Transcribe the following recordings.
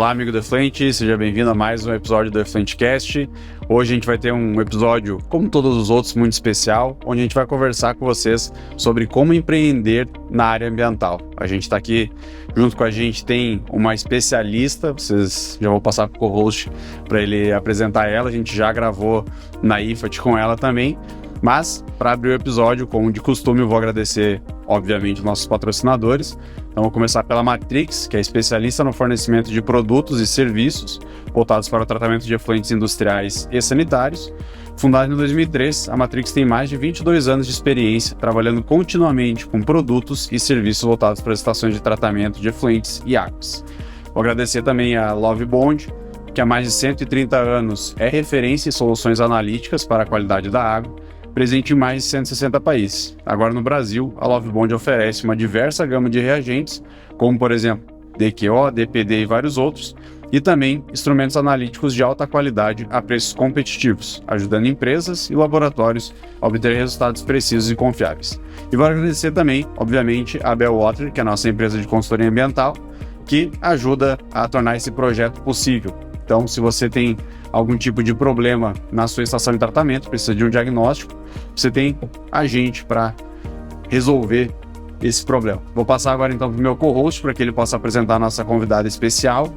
Olá, amigo do Efluent, seja bem-vindo a mais um episódio do EfluentCast. Hoje a gente vai ter um episódio, como todos os outros, muito especial, onde a gente vai conversar com vocês sobre como empreender na área ambiental. A gente está aqui, junto com a gente tem uma especialista, vocês já vou passar para o co-host para ele apresentar ela, a gente já gravou na IFAT com ela também. Mas, para abrir o episódio, como de costume, eu vou agradecer, obviamente, nossos patrocinadores. Então, vou começar pela Matrix, que é especialista no fornecimento de produtos e serviços voltados para o tratamento de efluentes industriais e sanitários. Fundada em 2003, a Matrix tem mais de 22 anos de experiência trabalhando continuamente com produtos e serviços voltados para as estações de tratamento de efluentes e águas. Vou agradecer também a Lovebond, que há mais de 130 anos é referência em soluções analíticas para a qualidade da água, presente em mais de 160 países. Agora no Brasil, a Lovebond oferece uma diversa gama de reagentes, como por exemplo DQO, DPD e vários outros, e também instrumentos analíticos de alta qualidade a preços competitivos, ajudando empresas e laboratórios a obter resultados precisos e confiáveis. E vou agradecer também, obviamente, a Bellwater, que é a nossa empresa de consultoria ambiental, que ajuda a tornar esse projeto possível. Então, se você tem algum tipo de problema na sua estação de tratamento, precisa de um diagnóstico, você tem a gente para resolver esse problema. Vou passar agora então para o meu co-host para que ele possa apresentar a nossa convidada especial.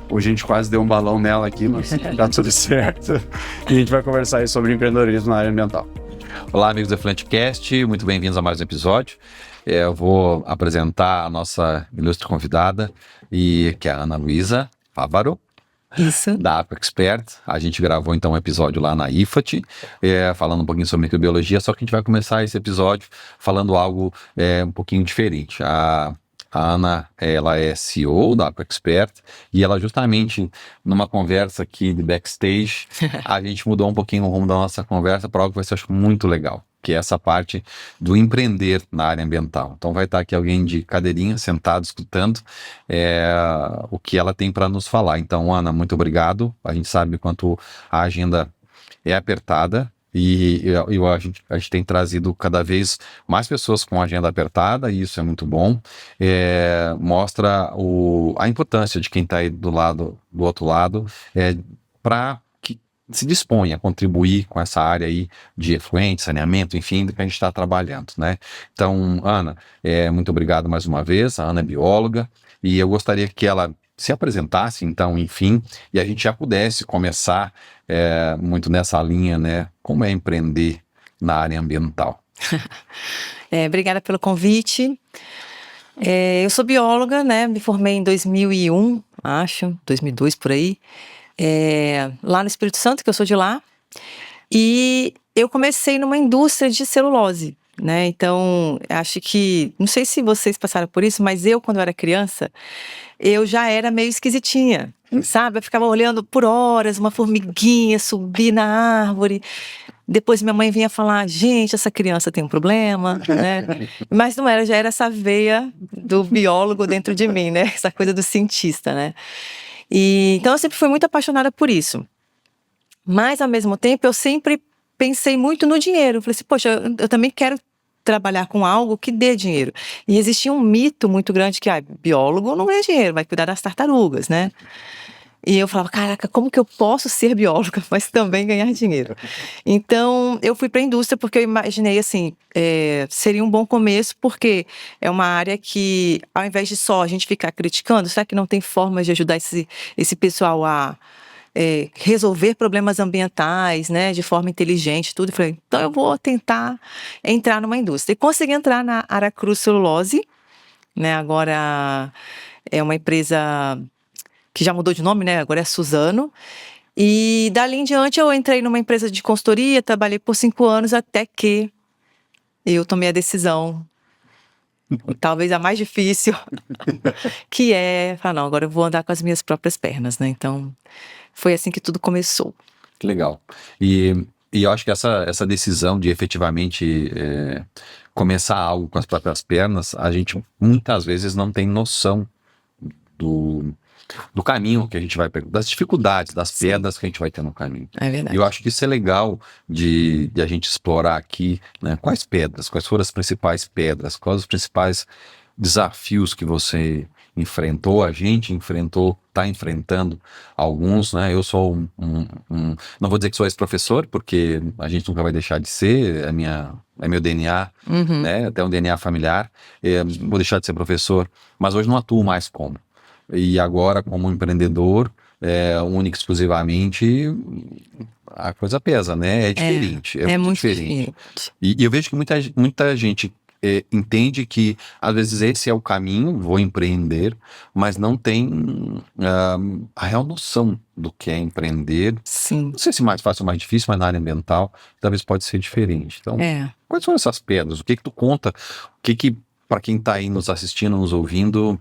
Hoje a gente quase deu um balão nela aqui, mas tá tudo certo. E a gente vai conversar aí sobre empreendedorismo na área ambiental. Olá, amigos do EfluentCast, muito bem-vindos a mais um episódio. Eu vou apresentar a nossa ilustre convidada, que é a Ana Luísa Fávaro. Isso. Da AquaExpert. A gente gravou então um episódio lá na IFAT, falando um pouquinho sobre microbiologia, só que a gente vai começar esse episódio falando algo um pouquinho diferente. A Ana, ela é CEO da AquaExpert e ela justamente numa conversa aqui de backstage, a gente mudou um pouquinho o rumo da nossa conversa para algo que vai ser, acho, muito legal, que é essa parte do empreender na área ambiental. Então vai estar aqui alguém de cadeirinha, sentado, escutando o que ela tem para nos falar. Então, Ana, muito obrigado. A gente sabe quanto a agenda é apertada e a gente tem trazido cada vez mais pessoas com agenda apertada e isso é muito bom. Mostra a importância de quem está aí do outro lado para se dispõe a contribuir com essa área aí de efluente, saneamento, enfim, do que a gente está trabalhando, né? Então, Ana, muito obrigado mais uma vez. A Ana é bióloga e eu gostaria que ela se apresentasse, então, enfim, e a gente já pudesse começar muito nessa linha, né? Como é empreender na área ambiental? Obrigada pelo convite. Eu sou bióloga, né? Me formei em 2001, acho, 2002 por aí. Lá no Espírito Santo, que eu sou de lá, e eu comecei numa indústria de celulose, né? Então, acho que, não sei se vocês passaram por isso, mas eu, quando eu era criança, eu já era meio esquisitinha, sabe? Eu ficava olhando por horas, uma formiguinha subir na árvore. Depois minha mãe vinha falar, gente, essa criança tem um problema, né? Mas não era, já era essa veia do biólogo dentro de mim, né? Essa coisa do cientista, né? Então eu sempre fui muito apaixonada por isso. Mas ao mesmo tempo eu sempre pensei muito no dinheiro. Falei assim, poxa, eu também quero trabalhar com algo que dê dinheiro. E existia um mito muito grande que biólogo não ganha dinheiro, vai cuidar das tartarugas, né? E eu falava, caraca, como que eu posso ser bióloga, mas também ganhar dinheiro? Então, eu fui para a indústria porque eu imaginei, assim, seria um bom começo, porque é uma área que, ao invés de só a gente ficar criticando, será que não tem formas de ajudar esse pessoal a resolver problemas ambientais, né, de forma inteligente, tudo? Eu falei, então eu vou tentar entrar numa indústria. E consegui entrar na Aracruz Celulose, né, agora é uma empresa que já mudou de nome, né? Agora é Suzano. E dali em diante eu entrei numa empresa de consultoria, trabalhei por 5 anos até que eu tomei a decisão, talvez a mais difícil, que é falar, não, agora eu vou andar com as minhas próprias pernas, né? Então, foi assim que tudo começou. Que legal. E eu acho que essa decisão de efetivamente começar algo com as próprias pernas, a gente muitas vezes não tem noção do caminho que a gente vai pegar, das dificuldades, das pedras que a gente vai ter no caminho. É verdade. E eu acho que isso é legal de a gente explorar aqui, né? Quais pedras, quais foram as principais pedras, quais os principais desafios que você enfrentou, a gente enfrentou, está enfrentando alguns, né? Eu sou não vou dizer que sou ex-professor, porque a gente nunca vai deixar de ser, é meu DNA, Uhum. né? Até um DNA familiar, vou deixar de ser professor, mas hoje não atuo mais como. E agora, como empreendedor, único e exclusivamente, a coisa pesa, né? É diferente, É muito muito diferente. diferente. E eu vejo que muita gente entende que, às vezes, esse é o caminho, vou empreender, mas não tem a real noção do que é empreender. Sim. Não sei se mais fácil ou mais difícil, mas na área ambiental, talvez pode ser diferente. Então, É. quais são essas pedras? O que tu conta? O que para quem está aí nos assistindo, nos ouvindo,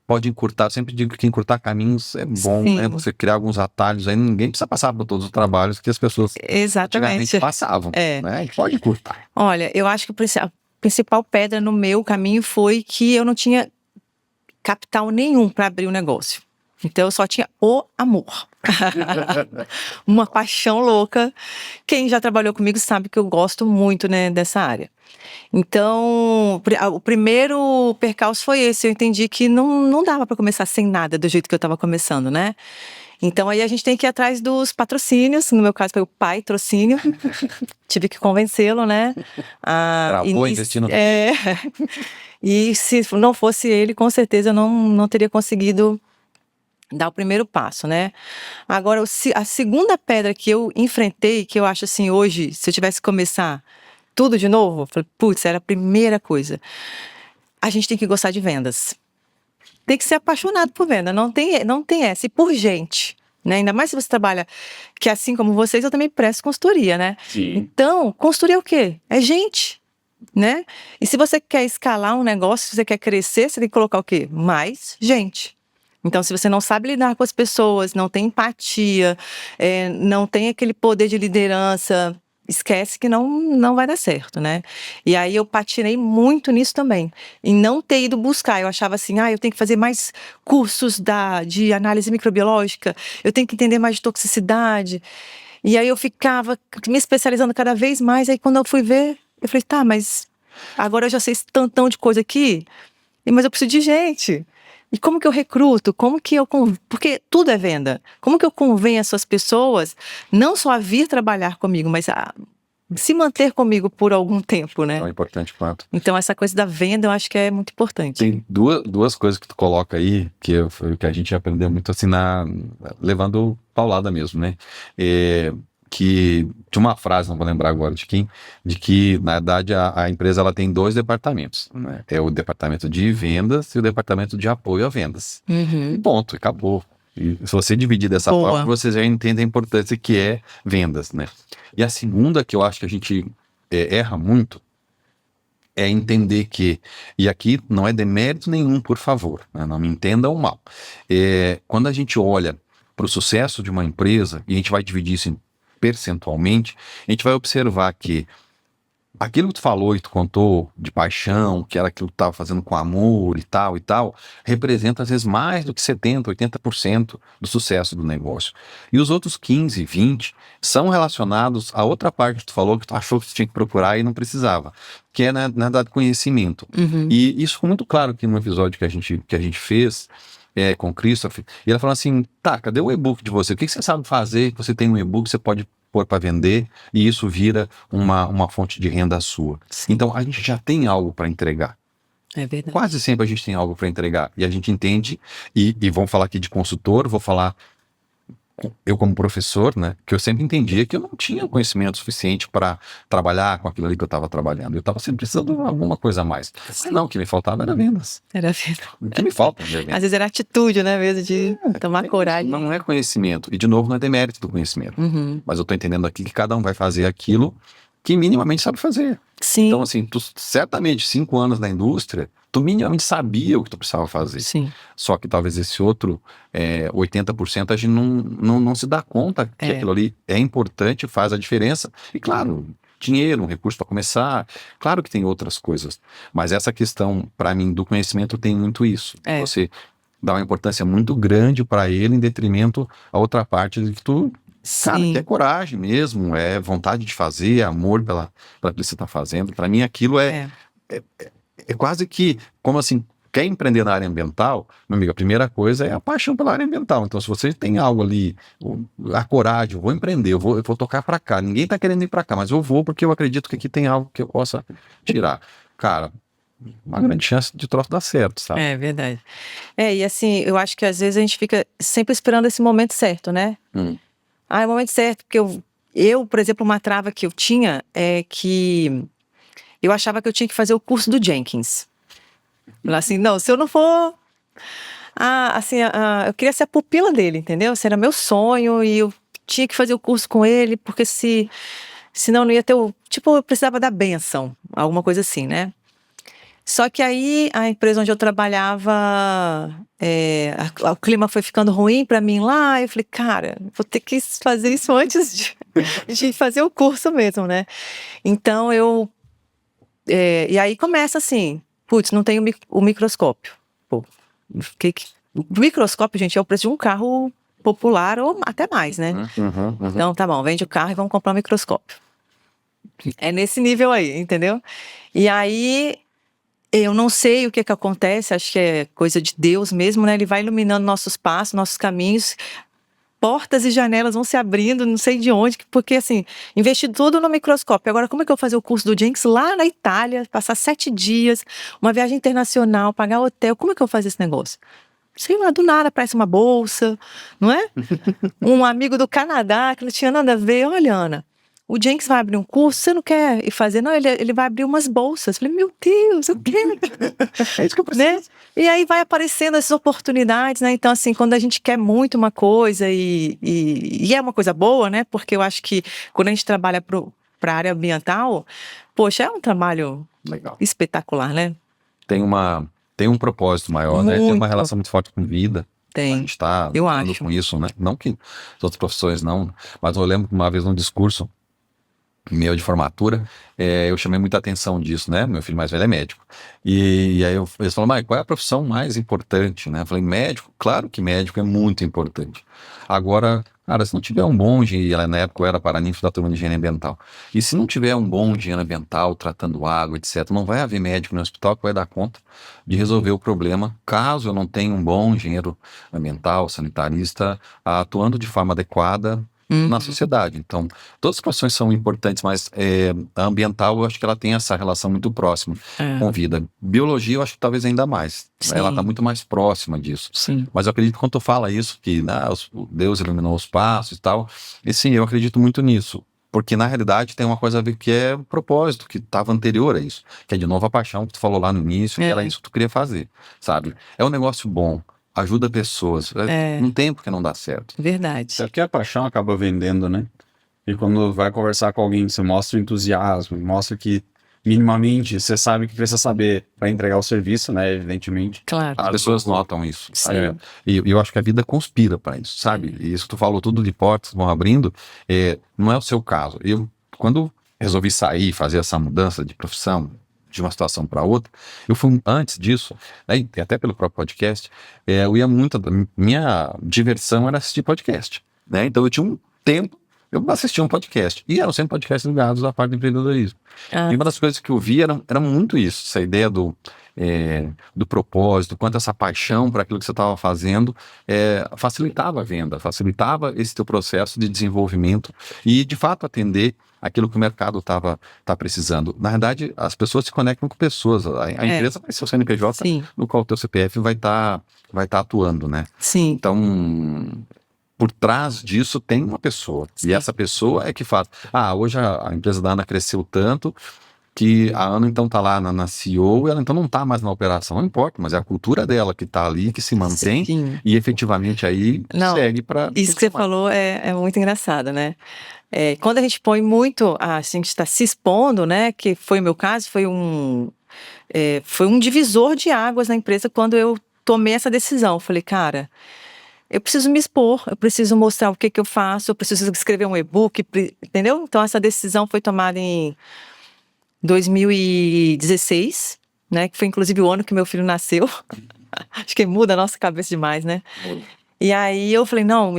pode encurtar, sempre digo que encurtar caminhos é bom, né? Sim. Você criar alguns atalhos aí, ninguém precisa passar por todos os trabalhos que as pessoas antigamente Exatamente. passavam, É. né? E pode encurtar. Olha, eu acho que a principal pedra no meu caminho foi que eu não tinha capital nenhum para abrir o negócio. Então eu só tinha o amor. Uma paixão louca. Quem já trabalhou comigo sabe que eu gosto muito, né, dessa área. Então, o primeiro percalço foi esse. Eu entendi que não dava para começar sem nada do jeito que eu estava começando, né? Então aí a gente tem que ir atrás dos patrocínios. No meu caso foi o pai trocínio. Tive que convencê-lo, né? Travou investindo. E se não fosse ele, com certeza eu não teria conseguido dar o primeiro passo, né? Agora, a segunda pedra que eu enfrentei, que eu acho assim, hoje, se eu tivesse que começar tudo de novo, eu falei, putz, era a primeira coisa. A gente tem que gostar de vendas. Tem que ser apaixonado por venda, não tem essa. E por gente, né? Ainda mais se você trabalha, que assim como vocês, eu também presto consultoria, né? Sim. Então, consultoria é o quê? É gente, né? E se você quer escalar um negócio, se você quer crescer, você tem que colocar o quê? Mais gente. Então, se você não sabe lidar com as pessoas, não tem empatia, não tem aquele poder de liderança, esquece que não vai dar certo, né? E aí eu patinei muito nisso também, em não ter ido buscar. Eu achava assim, eu tenho que fazer mais cursos de análise microbiológica, eu tenho que entender mais de toxicidade. E aí eu ficava me especializando cada vez mais, aí quando eu fui ver, eu falei, tá, mas agora eu já sei esse tantão de coisa aqui, mas eu preciso de gente. E como que eu recruto? Porque tudo é venda. Como que eu convenho essas pessoas não só a vir trabalhar comigo, mas a se manter comigo por algum tempo, né? Tão importante quanto. Então, essa coisa da venda eu acho que é muito importante. Tem duas coisas que tu coloca aí, foi o que a gente aprendeu muito assim, levando paulada mesmo, né? Que tinha uma frase, não vou lembrar agora de quem, de que, na verdade, a empresa ela tem dois departamentos, né? É o departamento de vendas e o departamento de apoio a vendas. E ponto, acabou. E se você dividir dessa forma, você já entende a importância que é vendas, né? E a segunda que eu acho que a gente erra muito é entender que, e aqui não é demérito nenhum, por favor, né? Não me entendam mal. Quando a gente olha para o sucesso de uma empresa, e a gente vai dividir isso percentualmente, a gente vai observar que aquilo que tu falou e tu contou de paixão, que era aquilo que tu estava fazendo com amor e tal, representa às vezes mais do que 70%, 80% do sucesso do negócio. E os outros 15%, 20% são relacionados a outra parte que tu falou que tu achou que tu tinha que procurar e não precisava, que é na verdade conhecimento. E isso ficou muito claro aqui no episódio que a gente fez com o Christopher, e ela falou assim, tá, cadê o e-book de você? O que você sabe fazer? Você tem um e-book, você pode pôr para vender e isso vira uma fonte de renda sua. Sim. Então a gente já tem algo para entregar. É verdade. Quase sempre a gente tem algo para entregar e a gente entende, e vamos falar aqui de consultor, vou falar eu como professor, né, que eu sempre entendia que eu não tinha conhecimento suficiente para trabalhar com aquilo ali que eu estava trabalhando. Eu estava sempre precisando de alguma coisa a mais. Mas não, o que me faltava era vendas. Era venda. O que me falta é vendas. Às vezes era atitude, né, mesmo, de tomar coragem. Não é conhecimento. E, de novo, não é demérito do conhecimento. Mas eu estou entendendo aqui que cada um vai fazer aquilo que minimamente sabe fazer. Sim. Então, assim, tu certamente, 5 anos na indústria, tu minimamente sabia o que tu precisava fazer. Sim. Só que talvez esse outro 80% a gente não se dá conta que aquilo ali é importante, faz a diferença. E, claro, dinheiro, um recurso para começar. Claro que tem outras coisas. Mas essa questão, para mim, do conhecimento tem muito isso. Você dá uma importância muito grande para ele em detrimento a outra parte de que tu... Cara, que é coragem mesmo, é vontade de fazer, amor pela que você está fazendo. Para mim, aquilo é quase que, como assim, quer empreender na área ambiental, meu amigo, a primeira coisa é a paixão pela área ambiental. Então, se você tem algo ali, a coragem, eu vou empreender, eu vou tocar para cá. Ninguém tá querendo ir para cá, mas eu vou porque eu acredito que aqui tem algo que eu possa tirar. Cara, uma grande chance de troço dar certo, sabe? É verdade. E assim, eu acho que às vezes a gente fica sempre esperando esse momento certo, né? É o momento certo, porque eu, por exemplo, uma trava que eu tinha é que eu achava que eu tinha que fazer o curso do Jenkins. Falar assim, não, se eu não for... eu queria ser a pupila dele, entendeu? Esse era meu sonho e eu tinha que fazer o curso com ele, porque senão não ia ter eu precisava da bênção, alguma coisa assim, né? Só que aí, a empresa onde eu trabalhava, o clima foi ficando ruim para mim lá, eu falei, cara, vou ter que fazer isso antes de fazer o curso mesmo, né? Então, e aí começa assim, putz, não tenho o microscópio. Pô, o microscópio, gente, é o preço de um carro popular ou até mais, né? Então, tá bom, vende o carro e vamos comprar um microscópio. É nesse nível aí, entendeu? E aí... eu não sei o que acontece, acho que é coisa de Deus mesmo, né? Ele vai iluminando nossos passos, nossos caminhos, portas e janelas vão se abrindo, não sei de onde, porque assim, investi tudo no microscópio. Agora, como é que eu vou fazer o curso do Jenkins lá na Itália, passar 7 dias, uma viagem internacional, pagar hotel, como é que eu vou fazer esse negócio? Sei lá, do nada aparece uma bolsa, não é? Um amigo do Canadá, que não tinha nada a ver, olha, Ana, o Jenkins vai abrir um curso, você não quer ir fazer? Não, ele vai abrir umas bolsas. Falei, meu Deus, eu quero. É isso que eu preciso. Né? E aí vai aparecendo essas oportunidades, né? Então, assim, quando a gente quer muito uma coisa e é uma coisa boa, né? Porque eu acho que quando a gente trabalha para a área ambiental, poxa, é um trabalho Legal. espetacular, né? Tem um propósito maior, né? Tem uma relação muito forte com vida. Tem. A gente está Eu lidando acho. com isso, né? Não que as outras profissões não, mas eu lembro que uma vez num discurso meu de formatura, eu chamei muita atenção disso, né? Meu filho mais velho é médico. E aí eles falaram, mas qual é a profissão mais importante, né? Eu falei, médico? Claro que médico é muito importante. Agora, cara, se não tiver um bom engenheiro, na época eu era paraninfo da turma de engenharia ambiental, e se não tiver um bom engenheiro ambiental tratando água, etc., não vai haver médico no hospital que vai dar conta de resolver o problema, caso eu não tenha um bom engenheiro ambiental, sanitarista, atuando de forma adequada na sociedade. Então, todas as profissões são importantes, mas a ambiental, eu acho que ela tem essa relação muito próxima com vida. Biologia, eu acho que talvez ainda mais. Sim. Ela está muito mais próxima disso. Sim. Mas eu acredito que quando tu fala isso, que Deus iluminou os passos e tal, e sim, eu acredito muito nisso. Porque, na realidade, tem uma coisa a ver que é o propósito, que estava anterior a isso. Que é, de novo, a paixão que tu falou lá no início, que era isso que tu queria fazer, sabe? É um negócio bom. Ajuda pessoas. Não tem porque não dá certo. Verdade. Até porque a paixão acaba vendendo, né? E quando vai conversar com alguém, você mostra o entusiasmo, mostra que minimamente você sabe que precisa saber para entregar o serviço, né? Evidentemente. Claro. As pessoas notam isso. Sim. E eu acho que a vida conspira para isso, sabe? E isso que tu falou tudo de portas vão abrindo, não é o seu caso. Eu, quando resolvi sair, fazer essa mudança de profissão, de uma situação para outra, eu fui antes disso, né, até pelo próprio podcast, eu ia muito, minha diversão era assistir podcast, né? Então eu tinha um tempo, eu assistia um podcast, e eram sempre podcasts ligados à parte do empreendedorismo. E uma das coisas que eu vi era muito isso, essa ideia do propósito, quanto essa paixão para aquilo que você estava fazendo facilitava a venda, facilitava esse teu processo de desenvolvimento e, de fato, atender aquilo que o mercado tá precisando. Na verdade, as pessoas se conectam com pessoas. A empresa vai ser o CNPJ, Sim. no qual o teu CPF vai tá atuando, né? Sim. Então, por trás disso tem uma pessoa. Sim. E essa pessoa é que faz. Hoje a empresa da Ana cresceu tanto que a Ana então tá lá na CEO e ela então não tá mais na operação, não importa, mas é a cultura dela que tá ali, que se mantém. Sim. E efetivamente aí segue para... Isso que você falou é muito engraçado, né? Quando a gente põe muito, a gente está se expondo, né? Que foi o meu caso, foi um divisor de águas na empresa quando eu tomei essa decisão. Falei, cara, eu preciso me expor, eu preciso mostrar o que eu faço, eu preciso escrever um e-book, entendeu? Então essa decisão foi tomada em 2016, né? Que foi inclusive o ano que meu filho nasceu. Acho que muda a nossa cabeça demais, né? E aí eu falei, não,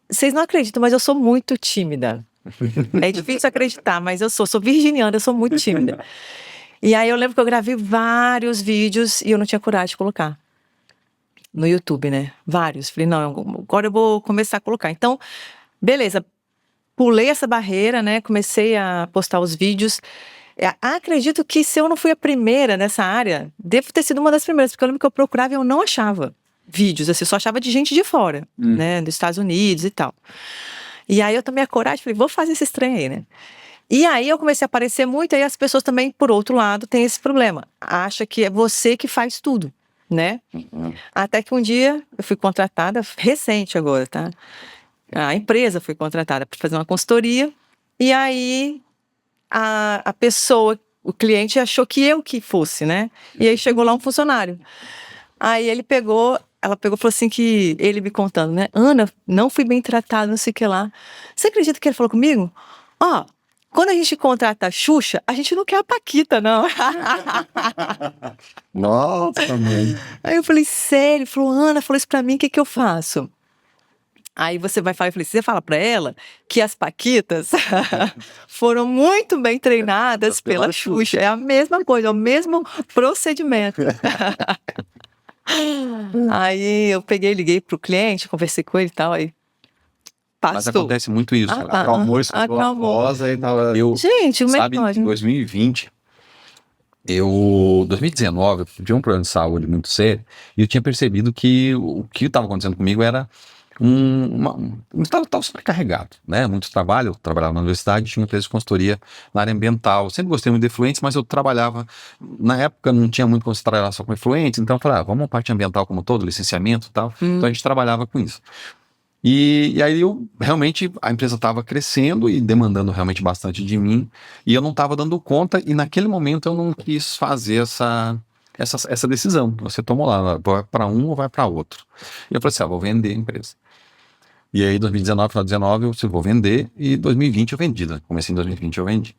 vocês não acreditam, mas eu sou muito tímida. É difícil acreditar, mas eu sou virginiana, eu sou muito tímida. E aí eu lembro que eu gravei vários vídeos e eu não tinha coragem de colocar no YouTube, né? Vários. Falei, não, agora eu vou começar a colocar. Então, beleza. Pulei essa barreira, né? Comecei a postar os vídeos. Acredito que se eu não fui a primeira nessa área, devo ter sido uma das primeiras, porque eu lembro que eu procurava e eu não achava vídeos, assim, eu só achava de gente de fora, né? Dos Estados Unidos e tal. E aí eu tomei a coragem, falei, vou fazer esse trem aí, né? E aí eu comecei a aparecer muito, aí as pessoas também, por outro lado, têm esse problema. Acha que é você que faz tudo, né? Até que um dia eu fui contratada, recente agora, tá? A empresa foi contratada para fazer uma consultoria, e aí a pessoa, o cliente achou que eu que fosse, né? E aí chegou lá um funcionário. Aí ela pegou e falou assim que ele me contando, né? Ana, não fui bem tratado, não sei o que lá. Você acredita que ele falou comigo? Ó, quando a gente contrata a Xuxa, a gente não quer a Paquita, não. Nossa, mãe. Aí eu falei, sério? Ele falou, Ana, falou isso pra mim, o que que eu faço? Aí você vai falar, eu falei, você fala pra ela que as Paquitas foram muito bem treinadas pela Xuxa. É a mesma coisa, é o mesmo procedimento. Aí eu peguei, liguei pro cliente, conversei com ele e tal, aí Mas passou. acontece muito isso. Acalmou, escutou a voz, aí tava... Gente, o Sabe, melhor. em 2020, 2019, eu tive um problema de saúde muito sério e eu tinha percebido que o que estava acontecendo comigo era estava sobrecarregado, né? Muito trabalho, eu trabalhava na universidade, tinha uma empresa de consultoria na área ambiental. Eu sempre gostei muito de efluentes, mas eu trabalhava, na época não tinha muito como se trabalhar só com efluentes, então eu falei, vamos a parte ambiental como todo, licenciamento e tal. Então a gente trabalhava com isso. E aí realmente a empresa estava crescendo e demandando realmente bastante de mim, e eu não estava dando conta, e naquele momento eu não quis fazer essa decisão. Você tomou lá, vai para um ou vai para outro. E eu falei assim, vou vender a empresa. E aí, 2019, final de 2019, eu disse, vou vender, e 2020 eu vendi, né? Comecei em 2020, eu vendi.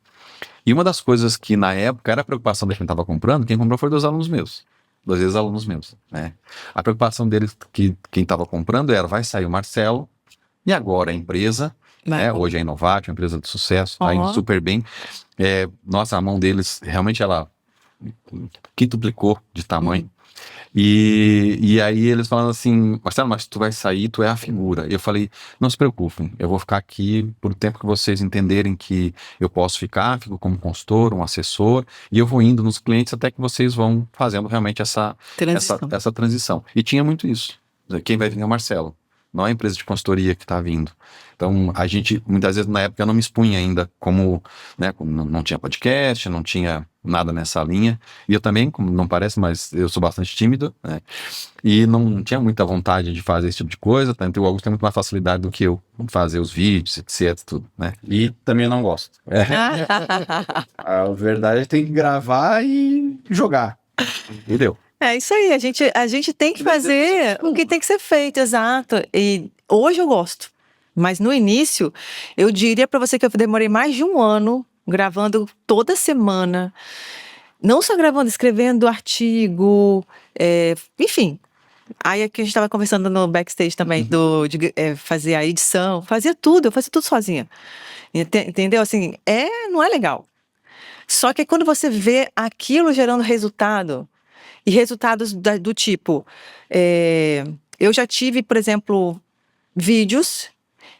E uma das coisas que na época era a preocupação de quem estava comprando, quem comprou foi 2 alunos meus. 2 ex-alunos meus, né? A preocupação deles, que quem estava comprando era, vai sair o Marcelo, e agora a empresa, né? Hoje é a Innovate, uma empresa de sucesso, está indo super bem. Nossa, a mão deles, realmente ela quintuplicou de tamanho. E aí eles falando assim, Marcelo, mas tu vai sair, tu é a figura. E eu falei, não se preocupem, eu vou ficar aqui por tempo que vocês entenderem que eu posso ficar, fico como consultor, um assessor, e eu vou indo nos clientes até que vocês vão fazendo realmente essa transição. E tinha muito isso. Quem vai vir é o Marcelo, não é a empresa de consultoria que está vindo. Então, a gente, muitas vezes, na época, eu não me expunha ainda como, né, como não tinha podcast, não tinha nada nessa linha. E eu também, como não parece, mas eu sou bastante tímido, né? E não tinha muita vontade de fazer esse tipo de coisa, tanto o Augusto tem muito mais facilidade do que eu fazer os vídeos, etc, tudo, né? E também não gosto. A verdade é que tem que gravar e jogar. E deu. É isso aí, a gente tem que fazer o que tem que ser feito, exato. E hoje eu gosto, mas no início, eu diria para você que eu demorei mais de um ano gravando toda semana, não só gravando, escrevendo artigo, enfim. Aí aqui a gente estava conversando no backstage também de fazer a edição, eu fazia tudo sozinha. Entendeu? Assim, não é legal. Só que quando você vê aquilo gerando resultado, e resultados do tipo, eu já tive, por exemplo, vídeos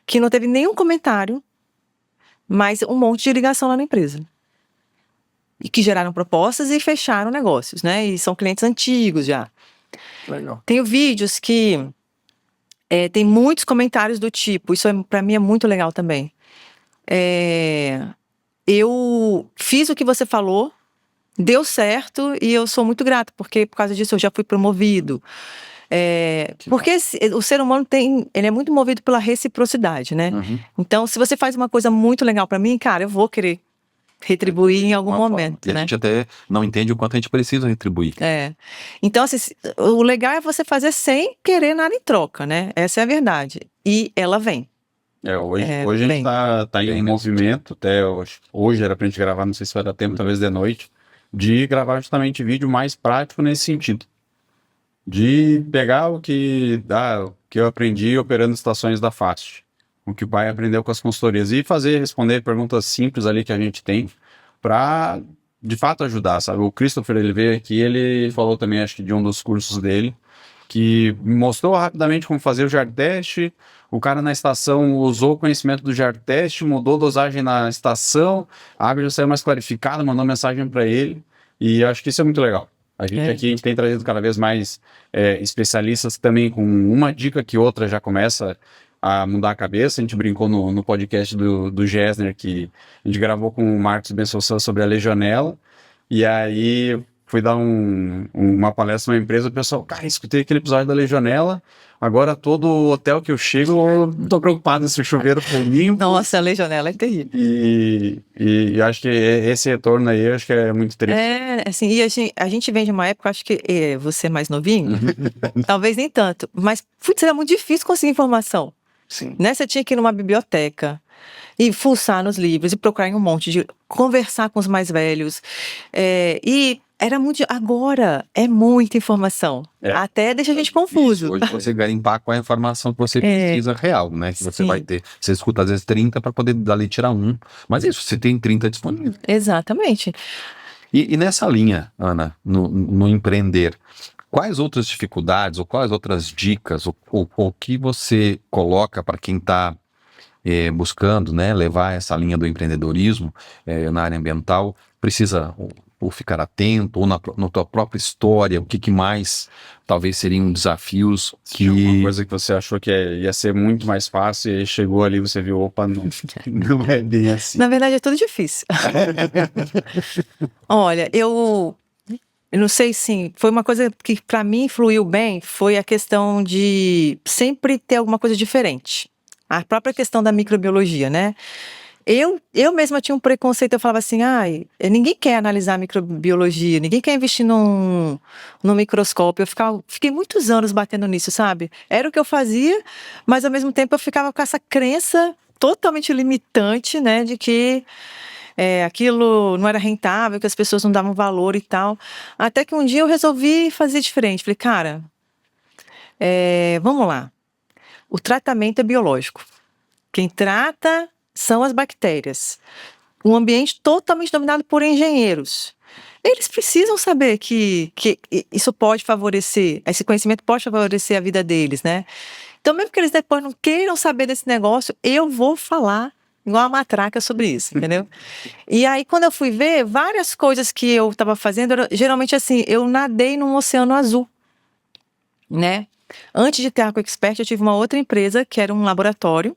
que não teve nenhum comentário, mas um monte de ligação lá na empresa. E que geraram propostas e fecharam negócios, né? E são clientes antigos já. Legal. Tenho vídeos que tem muitos comentários do tipo, isso para mim é muito legal também. Eu fiz o que você falou, deu certo e eu sou muito grata, porque por causa disso eu já fui promovido. Porque o ser humano ele é muito movido pela reciprocidade, né? Então, se você faz uma coisa muito legal pra mim, cara, eu vou querer retribuir em algum momento, e né? a gente até não entende o quanto a gente precisa retribuir. Então, assim, o legal é você fazer sem querer nada em troca, né? Essa é a verdade. E ela vem. Hoje a gente tá em movimento, até hoje era pra gente gravar, não sei se vai dar tempo, talvez de noite, de gravar justamente vídeo mais prático nesse sentido. De pegar o que eu aprendi operando estações da FAST, o que o pai aprendeu com as consultorias, e responder perguntas simples ali que a gente tem, para de fato ajudar, sabe? O Christopher, ele veio aqui, ele falou também, acho que de um dos cursos dele, que mostrou rapidamente como fazer o jar test. O cara na estação usou o conhecimento do jar test, mudou a dosagem na estação, a água já saiu mais clarificada, mandou mensagem para ele, e eu acho que isso é muito legal. A gente tem trazido cada vez mais especialistas também com uma dica que outra já começa a mudar a cabeça. A gente brincou no podcast do Gessner, que a gente gravou com o Marcos Bensousan sobre a legionela, e aí fui dar uma palestra numa empresa, o pessoal, cara, escutei aquele episódio da legionela, agora todo hotel que eu chego, eu tô preocupado se o chuveiro for limpo. Nossa, a legionela é terrível. E acho que esse retorno aí, acho que é muito triste. Assim, e a gente vem de uma época, acho que você é mais novinho, talvez nem tanto, mas putz, era muito difícil conseguir informação. Sim. Né? Você tinha que ir numa biblioteca e fuçar nos livros e procurar em um monte de conversar com os mais velhos. E era muito. Agora é muita informação. Até deixa a gente confuso. Hoje você garimpar com a informação que você precisa real, né? Que você vai ter. Você escuta às vezes 30 para poder dali tirar um. Mas isso, você tem 30 disponível. Exatamente. E nessa linha, Ana, no empreender, quais outras dificuldades ou quais outras dicas o que você coloca para quem está buscando, né, levar essa linha do empreendedorismo na área ambiental, precisa ou ficar atento, ou na tua própria história, o que mais talvez seriam desafios que... Uma coisa que você achou que ia ser muito mais fácil e chegou ali você viu, opa, não é bem assim. Na verdade é tudo difícil. Olha, eu não sei se foi uma coisa que para mim fluiu bem, foi a questão de sempre ter alguma coisa diferente. A própria questão da microbiologia, né? Eu mesma tinha um preconceito, eu falava assim, ninguém quer analisar a microbiologia, ninguém quer investir num microscópio. Fiquei muitos anos batendo nisso, sabe? Era o que eu fazia, mas ao mesmo tempo eu ficava com essa crença totalmente limitante, né? De que aquilo não era rentável, que as pessoas não davam valor e tal. Até que um dia eu resolvi fazer diferente. Falei, cara, vamos lá. O tratamento é biológico. Quem trata são as bactérias. Um ambiente totalmente dominado por engenheiros. Eles precisam saber que isso pode favorecer, esse conhecimento pode favorecer a vida deles, né? Então, mesmo que eles depois não queiram saber desse negócio, eu vou falar igual a matraca sobre isso, entendeu? E aí, quando eu fui ver, várias coisas que eu estava fazendo, geralmente assim, eu nadei num oceano azul, né? Antes de ter a AquaExpert, eu tive uma outra empresa, que era um laboratório.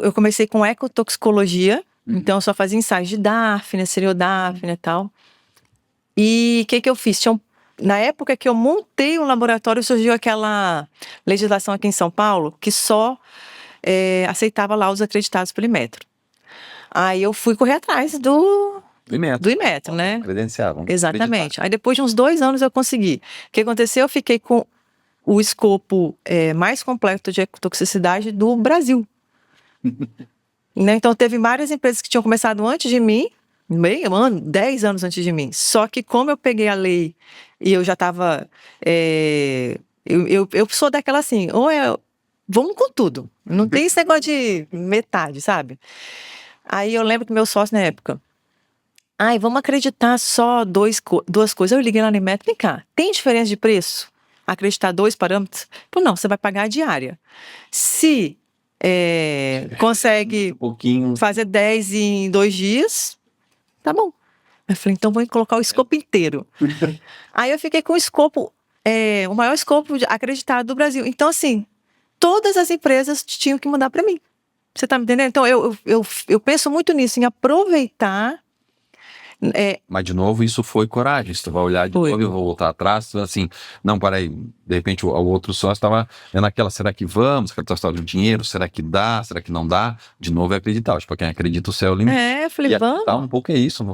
Eu comecei com ecotoxicologia, então eu só fazia ensaios de Dáfnia, Seriodáfnia e tal. E o que eu fiz? Na época que eu montei um laboratório, surgiu aquela legislação aqui em São Paulo, que só aceitava lá os acreditados pelo Inmetro. Aí eu fui correr atrás do Inmetro, né? Credenciavam. Exatamente. Aí depois de uns 2 anos eu consegui. O que aconteceu? Eu fiquei com o escopo mais completo de ecotoxicidade do Brasil. Né? Então teve várias empresas que tinham começado antes de mim, 10 anos antes de mim. Só que como eu peguei a lei e eu já estava... eu sou daquela assim, vamos com tudo. Não tem esse negócio de metade, sabe? Aí eu lembro que meu sócio na época, vamos acreditar só duas coisas. Eu liguei lá no Inmetro, vem cá, tem diferença de preço? Acreditar 2 parâmetros? Pô, não, você vai pagar a diária. Se consegue fazer 10 em 2 dias, tá bom. Eu falei, então vou colocar o escopo inteiro. Aí eu fiquei com o escopo, o maior escopo acreditado do Brasil. Então, assim, todas as empresas tinham que mandar para mim. Você tá me entendendo? Então, eu penso muito nisso, em aproveitar. Mas, de novo, isso foi coragem. Você vai olhar de novo e vou voltar atrás. Assim, não, peraí. De repente, o outro sócio estava naquela, será que vamos? Será que está do dinheiro? Será que dá? Será que não dá? De novo, é acreditar. Tipo, quem acredita, o céu é o limite. Eu falei, vamos. Um pouco é isso.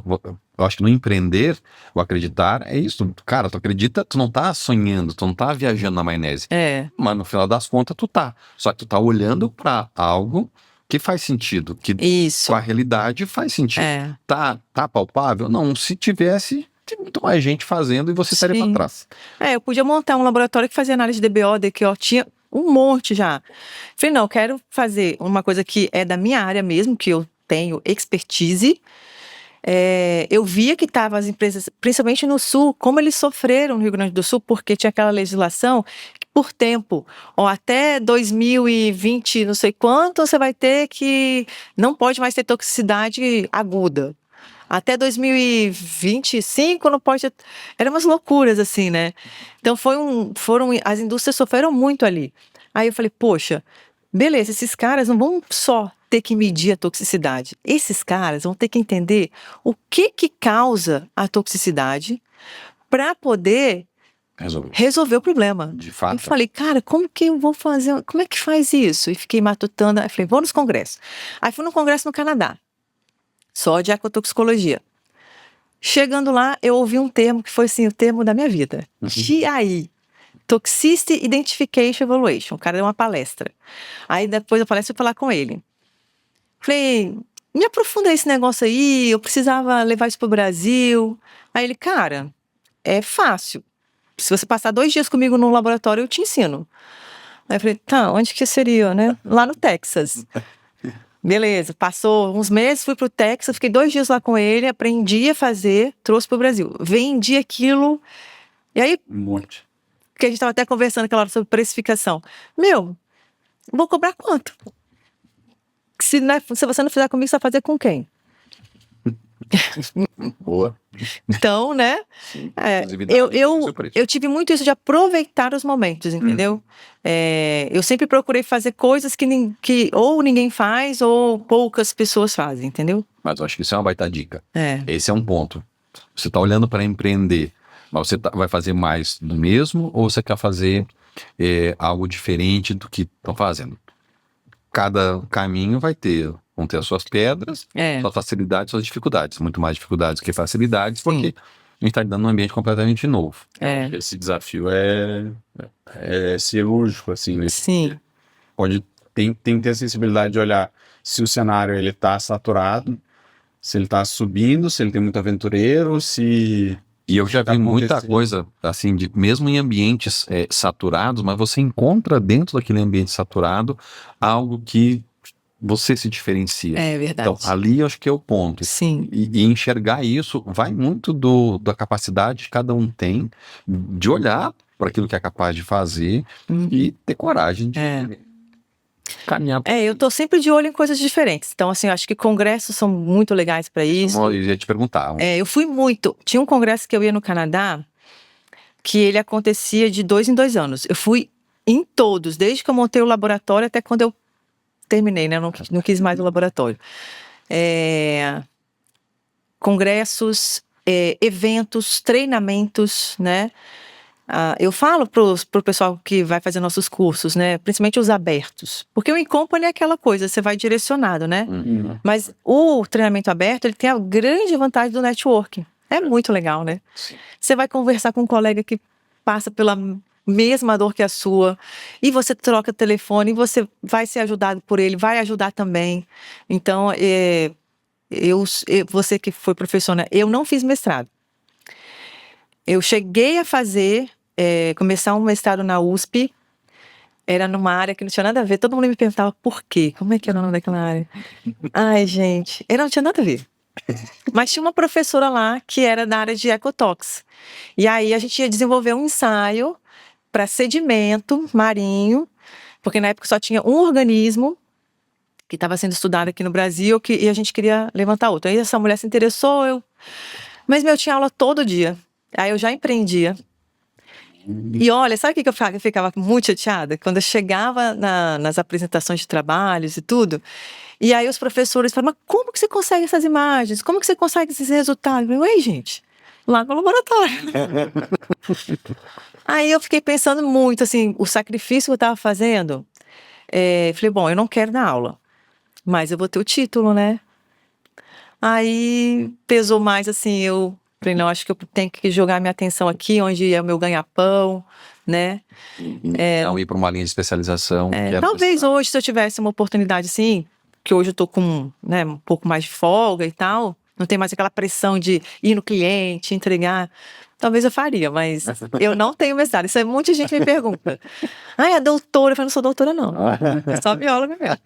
Eu acho que no empreender, o acreditar é isso. Cara, tu acredita, tu não tá sonhando, tu não tá viajando na maionese. Mas, no final das contas, tu tá. Só que tu tá olhando para algo que faz sentido, que com a realidade faz sentido. Tá palpável? Não, se tivesse, tem muito mais gente fazendo e você estaria para trás. Eu podia montar um laboratório que fazia análise de DBO, DQO, tinha um monte já. Falei, não, eu quero fazer uma coisa que é da minha área mesmo, que eu tenho expertise, eu via que estavam as empresas, principalmente no Sul, como eles sofreram no Rio Grande do Sul, porque tinha aquela legislação que, por tempo, até 2020, não sei quanto, você vai ter que não pode mais ter toxicidade aguda. Até 2025 não pode ter... Eram umas loucuras assim, né? Então as indústrias sofreram muito ali. Aí eu falei, poxa, beleza, esses caras não vão só ter que medir a toxicidade. Esses caras vão ter que entender o que causa a toxicidade para poder resolver o problema. De fato. Eu falei, cara, como que eu vou fazer? Como é que faz isso? E fiquei matutando. Aí falei, vou nos congressos. Aí fui no congresso no Canadá, só de ecotoxicologia. Chegando lá, eu ouvi um termo que foi assim, o termo da minha vida. TIA. Toxicity Identification Evaluation. O cara deu uma palestra. Aí depois da palestra eu fui falar com ele. Falei, me aprofunda esse negócio aí, eu precisava levar isso pro Brasil. Aí ele, cara, é fácil. Se você passar 2 dias comigo no laboratório, eu te ensino. Aí eu falei, tá, onde que seria, né? Lá no Texas. Beleza, passou uns meses, fui pro Texas, fiquei 2 dias lá com ele, aprendi a fazer, trouxe pro Brasil. Vendi aquilo, e aí... Um monte. Porque a gente estava até conversando aquela hora sobre precificação. Vou cobrar quanto? Se você não fizer comigo, você vai fazer com quem? Boa. Então, né? Eu tive muito isso de aproveitar os momentos, entendeu? Eu sempre procurei fazer coisas que ou ninguém faz ou poucas pessoas fazem, entendeu? Mas eu acho que isso é uma baita dica. É. Esse é um ponto. Você está olhando para empreender, mas você vai fazer mais do mesmo ou você quer fazer algo diferente do que estão fazendo? Cada caminho vão ter as suas pedras, suas facilidades, suas dificuldades. Muito mais dificuldades que facilidades, porque a gente está lidando num ambiente completamente novo. Esse desafio é cirúrgico, assim, né? Sim. Tem que ter a sensibilidade de olhar se o cenário ele está saturado, se ele está subindo, se ele tem muito aventureiro, se... E eu já vi muita coisa, assim, mesmo em ambientes saturados, mas você encontra dentro daquele ambiente saturado algo que você se diferencia. É verdade. Então, ali eu acho que é o ponto. Sim. E enxergar isso vai muito da capacidade que cada um tem de olhar para aquilo que é capaz de fazer e ter coragem de caminhar. Eu tô sempre de olho em coisas diferentes. Então, assim, eu acho que congressos são muito legais para isso. Eu ia te perguntar. Eu fui muito. Tinha um congresso que eu ia no Canadá, que ele acontecia de 2 em 2 anos. Eu fui em todos, desde que eu montei o laboratório até quando eu terminei, né? Eu não quis mais o laboratório. Congressos, eventos, treinamentos, né? Eu falo pro pessoal que vai fazer nossos cursos, né? Principalmente os abertos. Porque o in-company é aquela coisa, você vai direcionado, né? Mas o treinamento aberto, ele tem a grande vantagem do networking. É muito legal, né? Sim. Você vai conversar com um colega que passa pela mesma dor que a sua, e você troca telefone, e você vai ser ajudado por ele, vai ajudar também. Então, você que foi professora, eu não fiz mestrado. Eu cheguei a começar um mestrado na USP, era numa área que não tinha nada a ver, todo mundo me perguntava por quê, como é que era o nome daquela área? Ai, gente, não tinha nada a ver. Mas tinha uma professora lá que era da área de ecotox. E aí a gente ia desenvolver um ensaio para sedimento marinho, porque na época só tinha um organismo que estava sendo estudado aqui no Brasil e a gente queria levantar outro. Aí essa mulher se interessou, mas eu tinha aula todo dia. Aí eu já empreendia. E olha, sabe o que eu ficava muito chateada? Quando eu chegava nas apresentações de trabalhos e tudo, e aí os professores falavam, mas como que você consegue essas imagens? Como que você consegue esses resultados? Eu falei, gente, lá no laboratório. Aí eu fiquei pensando muito, assim, o sacrifício que eu estava fazendo. Falei, bom, eu não quero dar aula, mas eu vou ter o título, né? Aí pesou mais, assim, eu falei, não, acho que eu tenho que jogar minha atenção aqui, onde é o meu ganha-pão, né? Não ir para uma linha de especialização. Talvez hoje, se eu tivesse uma oportunidade assim, que hoje eu tô com, né, um pouco mais de folga e tal, não tem mais aquela pressão de ir no cliente, entregar, talvez eu faria, mas eu não tenho mestrado. Isso aí muita gente me pergunta. A doutora? Eu falei, não sou doutora não, sou só bióloga mesmo.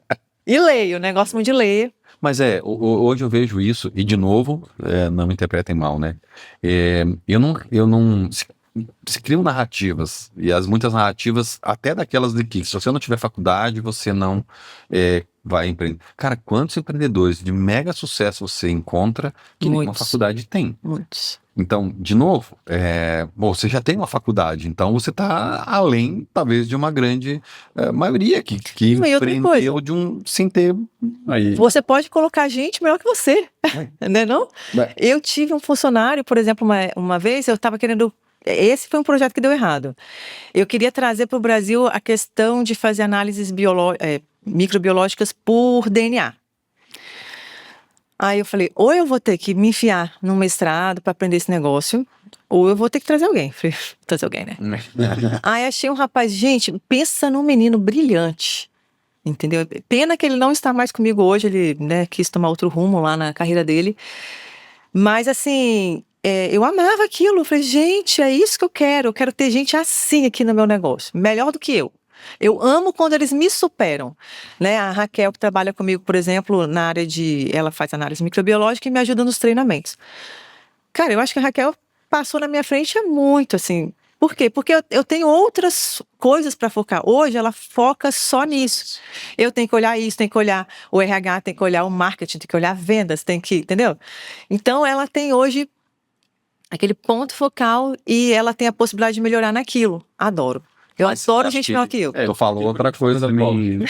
E leio, né? Gosto muito de ler. Mas hoje eu vejo isso, e de novo, não me interpretem mal, né? Eu não se criam narrativas, e muitas narrativas, até daquelas de que se você não tiver faculdade, você não vai empreender. Cara, quantos empreendedores de mega sucesso você encontra que nenhuma Muitos. faculdade tem? Muitos. Então, de novo, você já tem uma faculdade, então você está além, talvez, de uma grande maioria que Não, e outra empreendeu sem ter. Aí, Você pode colocar gente melhor que você, né não? Eu tive um funcionário, por exemplo, uma vez eu estava querendo. Esse foi um projeto que deu errado. Eu queria trazer para o Brasil a questão de fazer análises microbiológicas por DNA. Aí eu falei, ou eu vou ter que me enfiar num mestrado para aprender esse negócio, ou eu vou ter que trazer alguém. Falei, trazer alguém, né? Aí achei um rapaz, gente, pensa num menino brilhante, entendeu? Pena que ele não está mais comigo hoje, ele, né, quis tomar outro rumo lá na carreira dele. Mas assim, eu amava aquilo. Eu falei, gente, é isso que eu quero ter gente assim aqui no meu negócio, melhor do que eu. Eu amo quando eles me superam, né? A Raquel, que trabalha comigo, por exemplo, na área ela faz análise microbiológica e me ajuda nos treinamentos. Cara, eu acho que a Raquel passou na minha frente muito, assim. Por quê? Porque eu tenho outras coisas para focar. Hoje ela foca só nisso. Eu tenho que olhar isso, tenho que olhar o RH, tenho que olhar o marketing, tenho que olhar vendas, entendeu? Então ela tem hoje aquele ponto focal e ela tem a possibilidade de melhorar naquilo. Adoro. Eu adoro gente melhor que eu. Tu falou outra coisa também,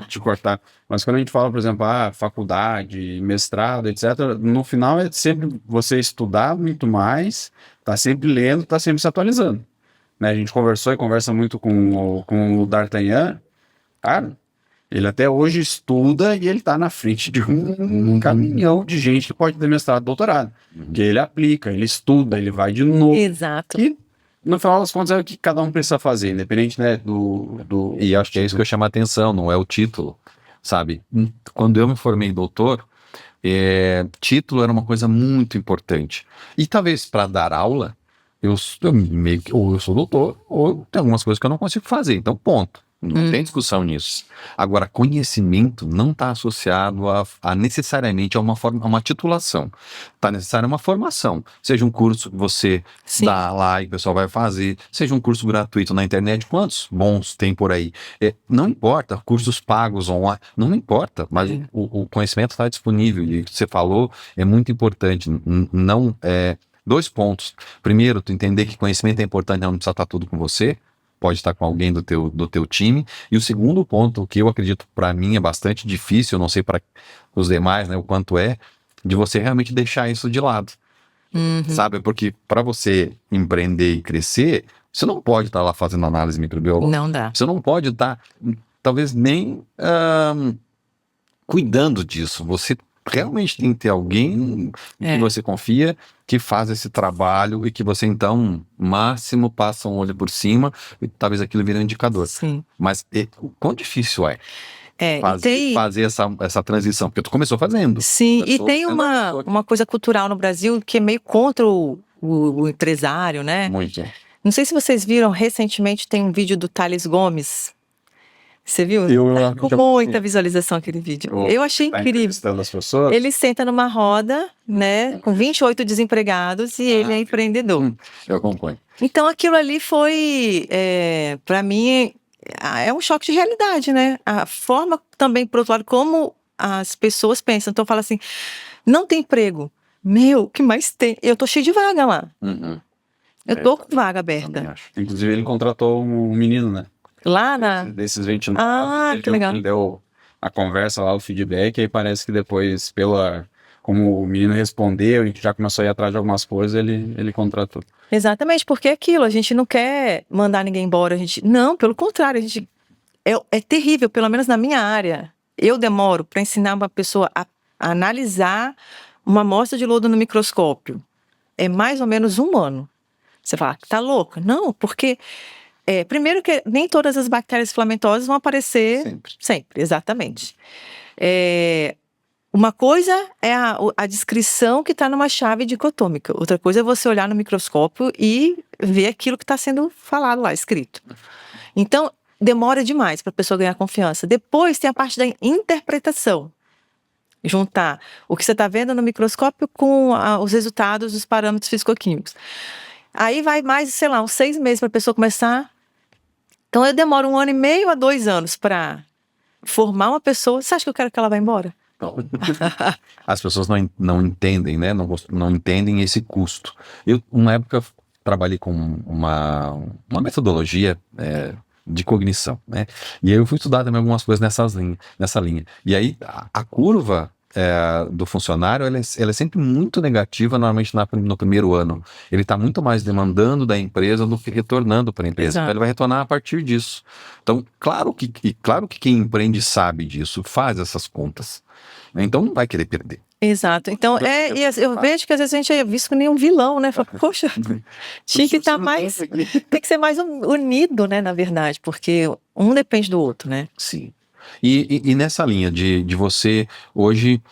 te cortar. Mas quando a gente fala, por exemplo, faculdade, mestrado, etc., no final é sempre você estudar muito mais, tá sempre lendo, tá sempre se atualizando. Né? A gente conversou e conversa muito com o D'Artagnan. Cara, ele até hoje estuda e ele tá na frente de um caminhão de gente que pode ter mestrado, doutorado. Porque ele aplica, ele estuda, ele vai de novo. Exato. E no final das contas é o que cada um precisa fazer, independente, né, E acho que é isso que eu chamo a atenção, não é o título, sabe? Quando eu me formei doutor, título era uma coisa muito importante. E talvez para dar aula, ou eu sou doutor, ou tem algumas coisas que eu não consigo fazer, então ponto. Não tem discussão nisso. Agora, conhecimento não está associado a necessariamente a uma titulação. Está necessário uma formação. Seja um curso que você Sim. dá lá e o pessoal vai fazer, seja um curso gratuito na internet, quantos bons tem por aí? Não importa, cursos pagos online, não importa, mas o conhecimento está disponível. E o que você falou é muito importante. Não, 2 pontos. Primeiro, tu entender que conhecimento é importante, não precisa estar tudo com você. Pode estar com alguém do teu time. E o segundo ponto, que eu acredito para mim é bastante difícil, eu não sei para os demais, né, o quanto de você realmente deixar isso de lado. Sabe? Porque para você empreender e crescer, você não pode estar lá fazendo análise microbiológica. Não dá. Você não pode estar, talvez nem cuidando disso. Você realmente tem que ter alguém que você confia, que faz esse trabalho e que você, então, máximo passa um olho por cima e talvez aquilo vire um indicador. Sim. Mas o quão difícil tem... fazer essa transição? Porque tu começou fazendo. Sim, e tem uma coisa cultural no Brasil que é meio contra o empresário, né? Muito. Não sei se vocês viram, recentemente tem um vídeo do Thales Gomes. Você viu? Com muita visualização aquele vídeo. Eu achei incrível. As pessoas. Ele senta numa roda, né, com 28 desempregados e ele é empreendedor. Eu acompanho. Então aquilo ali foi, para mim, é um choque de realidade, né? A forma também, por outro lado, como as pessoas pensam. Então fala assim, não tem emprego. Meu, o que mais tem? Eu tô cheio de vaga lá. Eu tô com vaga aberta. Inclusive ele contratou um menino, né? Lá Desses 29. Que legal. Ele deu a conversa lá, o feedback, e aí parece que depois, como o menino respondeu e já começou a ir atrás de algumas coisas, ele contratou. Exatamente, porque é aquilo, a gente não quer mandar ninguém embora, não, pelo contrário, é terrível, pelo menos na minha área, eu demoro para ensinar uma pessoa a analisar uma amostra de lodo no microscópio, é mais ou menos 1 ano. Você fala, tá louca? Não, porque... primeiro que nem todas as bactérias filamentosas vão aparecer sempre, exatamente. Uma coisa é a descrição que está numa chave dicotômica, outra coisa é você olhar no microscópio e ver aquilo que está sendo falado lá, escrito. Então, demora demais para a pessoa ganhar confiança. Depois tem a parte da interpretação. Juntar o que você está vendo no microscópio com os resultados dos parâmetros físico-químicos. Aí vai mais, sei lá, uns 6 meses para a pessoa começar. Então eu demoro 1 ano e meio a 2 anos para formar uma pessoa. Você acha que eu quero que ela vá embora? As pessoas não entendem, né? Não entendem esse custo. Eu, uma época, trabalhei com uma metodologia de cognição, né? E aí eu fui estudar também algumas coisas nessa linha. E aí a curva do funcionário, ela é sempre muito negativa, normalmente no primeiro ano. Ele está muito mais demandando da empresa do que retornando para a empresa. Exato. Então ele vai retornar a partir disso. Então, claro que quem empreende sabe disso, faz essas contas. Então não vai querer perder. Exato. Então, eu vejo que às vezes a gente é visto como um vilão, né? Fala, poxa, tinha que estar mais. Tem que ser mais unido, né? Na verdade, porque um depende do outro, né? Sim. E nessa linha de você hoje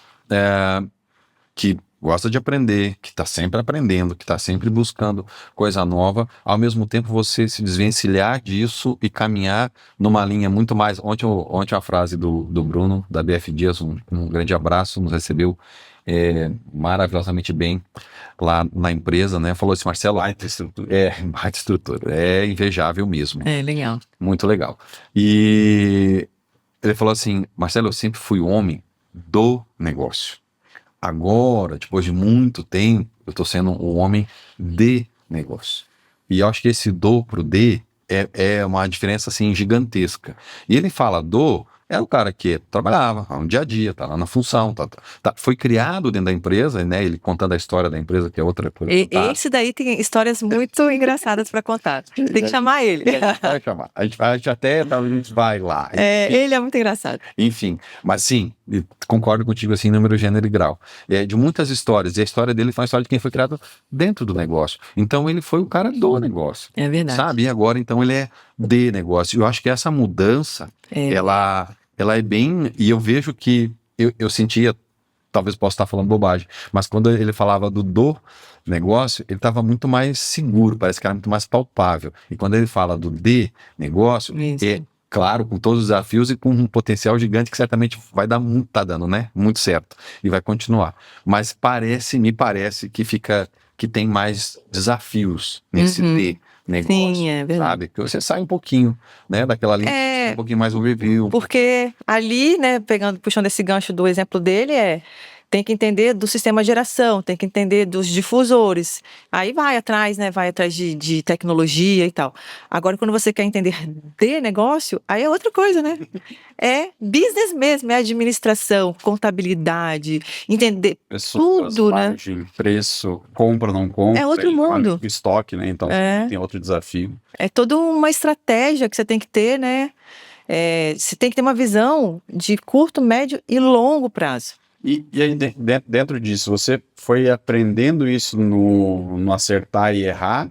que gosta de aprender, que está sempre aprendendo, que está sempre buscando coisa nova, ao mesmo tempo você se desvencilhar disso e caminhar numa linha muito mais. Ontem a frase do Bruno, da BF Dias, um grande abraço, nos recebeu maravilhosamente bem lá na empresa, né? Falou assim, Marcelo, baita estrutura, é invejável mesmo. É, legal. Muito legal. E ele falou assim, Marcelo, eu sempre fui o homem do negócio. Agora, depois de muito tempo, eu estou sendo um homem de negócio. E eu acho que esse do pro de é uma diferença assim gigantesca. E ele fala do, é o cara que trabalhava no dia a dia, tá lá na função, foi criado dentro da empresa, né? Ele contando a história da empresa, que é outra coisa. Esse daí tem histórias muito engraçadas para contar. Tem que chamar ele. Vai chamar. A gente até vai lá. Ele é muito engraçado. Enfim, mas sim, concordo contigo assim, número, gênero e grau. De muitas histórias, e a história dele foi uma história de quem foi criado dentro do negócio. Então ele foi o cara do negócio. É verdade. Sabe? E agora então ele é de negócio. Eu acho que essa mudança, ela é bem, e eu vejo que eu sentia, talvez possa estar falando bobagem, mas quando ele falava do negócio, ele estava muito mais seguro, parece que era muito mais palpável. E quando ele fala do de negócio, claro, com todos os desafios e com um potencial gigante que certamente tá dando, né? Muito certo. E vai continuar. Mas me parece que tem mais desafios nesse de negócio. Sim, é verdade. Sabe? Que você sai um pouquinho, né? Daquela linha, um pouquinho mais overview. Porque ali, né, puxando esse gancho do exemplo dele, tem que entender do sistema de geração, tem que entender dos difusores. Aí vai atrás, né? Vai atrás de tecnologia e tal. Agora, quando você quer entender de negócio, aí é outra coisa, né? É business mesmo, é administração, contabilidade, entender Pessoas, tudo, né? margem, preço, compra, não compra. É outro mundo. Estoque, né? Então tem outro desafio. É toda uma estratégia que você tem que ter, né? Você tem que ter uma visão de curto, médio e longo prazo. E aí, dentro disso, você foi aprendendo isso no acertar e errar?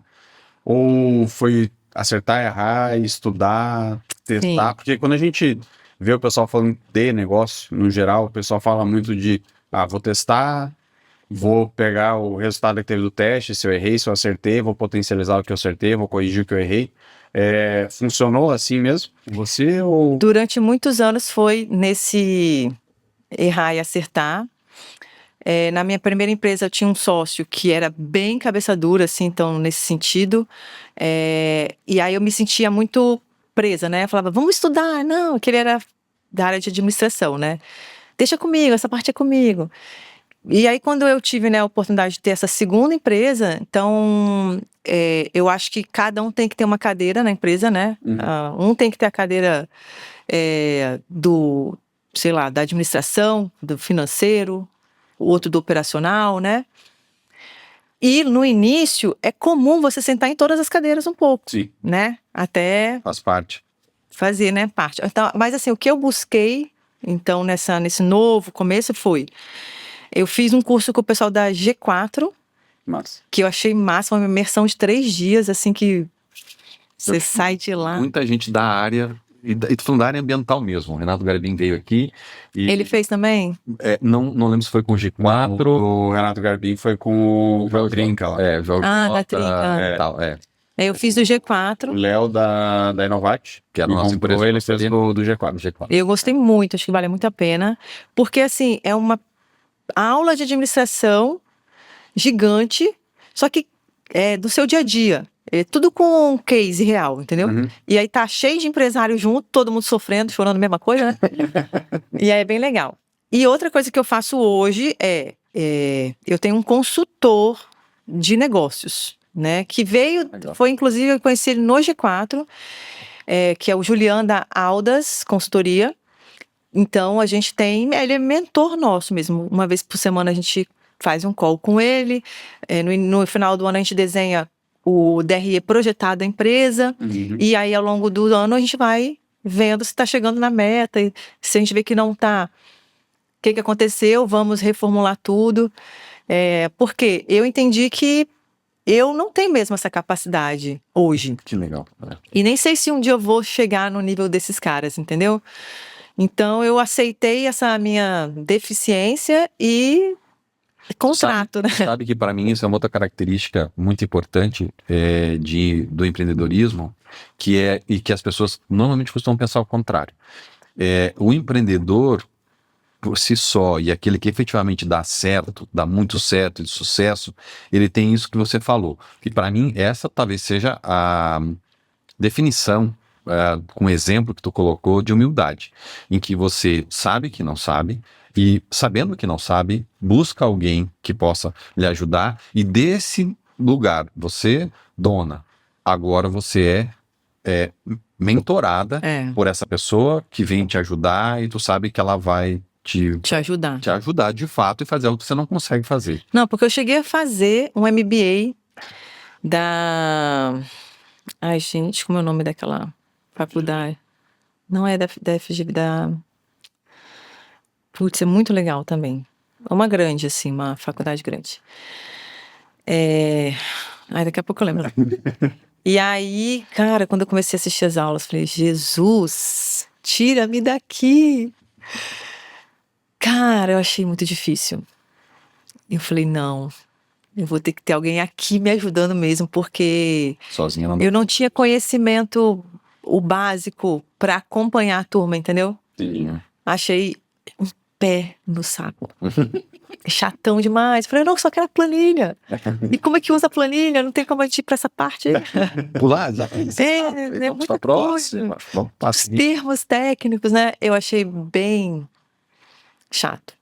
Ou foi acertar, errar, estudar, testar? Sim. Porque quando a gente vê o pessoal falando de negócio, no geral, o pessoal fala muito de vou testar, vou pegar o resultado que teve do teste, se eu errei, se eu acertei, vou potencializar o que eu acertei, vou corrigir o que eu errei. Funcionou assim mesmo? Você ou... Durante muitos anos foi nesse errar e acertar. Na minha primeira empresa eu tinha um sócio que era bem cabeça dura, assim, então nesse sentido. E aí eu me sentia muito presa, né? Eu falava, vamos estudar. Não, que ele era da área de administração, né? Deixa comigo, essa parte é comigo. E aí quando eu tive, né, a oportunidade de ter essa segunda empresa, então eu acho que cada um tem que ter uma cadeira na empresa, né? Um tem que ter a cadeira sei lá, da administração, do financeiro, o outro do operacional, né? E no início é comum você sentar em todas as cadeiras um pouco, Sim. né? Até Faz parte. fazer, né, parte. Então, mas assim, o que eu busquei, então, nesse novo começo eu fiz um curso com o pessoal da G4, Massa. que eu achei máximo, uma imersão de 3 dias, assim, que você sai de lá. Muita gente da área, e tô falando da área ambiental mesmo. O Renato Garbim veio aqui. Ele fez também? Não lembro se foi com o G4. O Renato Garbim foi com o Trinca lá. Jogo da Trinca. tal, Eu fiz do O G4. Léo da Inovat, Que era a nossa empresa. ele fez do G4. Eu gostei muito, acho que vale muito a pena. Porque, assim, é uma aula de administração gigante, só que é do seu dia a dia. É tudo com case real, entendeu? Uhum. E aí tá cheio de empresário junto, todo mundo sofrendo, chorando a mesma coisa, né? E aí é bem legal. E outra coisa que eu faço hoje eu tenho um consultor de negócios, né? Que veio, Legal. foi inclusive, eu conheci ele no G4, que é o Julian da Aldas Consultoria. Então, a gente tem, ele é mentor nosso mesmo. Uma vez por semana a gente faz um call com ele. No final do ano a gente desenha o DRE projetado da empresa. Uhum. E aí, ao longo do ano, a gente vai vendo se está chegando na meta. E se a gente vê que não está, o que aconteceu, vamos reformular tudo. Porque eu entendi que eu não tenho mesmo essa capacidade hoje. Que legal. E nem sei se um dia eu vou chegar no nível desses caras, entendeu? Então, eu aceitei essa minha deficiência e contrato, né? Sabe que para mim isso é uma outra característica muito importante do empreendedorismo, e que as pessoas normalmente costumam pensar o contrário. O empreendedor, por si só, e aquele que efetivamente dá certo, dá muito certo, de sucesso, ele tem isso que você falou. E para mim, essa talvez seja a definição, com o exemplo que tu colocou, de humildade, em que você sabe que não sabe, e sabendo que não sabe, busca alguém que possa lhe ajudar, e desse lugar, você, dona, agora você é mentorada por essa pessoa que vem te ajudar, e tu sabe que ela vai Te ajudar. te ajudar de fato e fazer algo que você não consegue fazer. Não, porque eu cheguei a fazer um MBA da... Ai, gente, como é o nome daquela faculdade? Não é da FGV, da... Putz, é muito legal também. É uma grande, assim, uma faculdade grande. Ai, daqui a pouco eu lembro. E aí, cara, quando eu comecei a assistir as aulas, falei, Jesus, tira-me daqui. Cara, eu achei muito difícil. Eu falei, não, eu vou ter que ter alguém aqui me ajudando mesmo, porque Sozinha não. eu não tinha conhecimento, o básico, para acompanhar a turma, entendeu? Sim. Achei um pé no saco. Chatão demais. Falei, não, só quero a planilha. E como é que usa a planilha? Não tem como a gente ir para essa parte aí. Pular, É muita coisa. Os termos técnicos, né? Eu achei bem chato.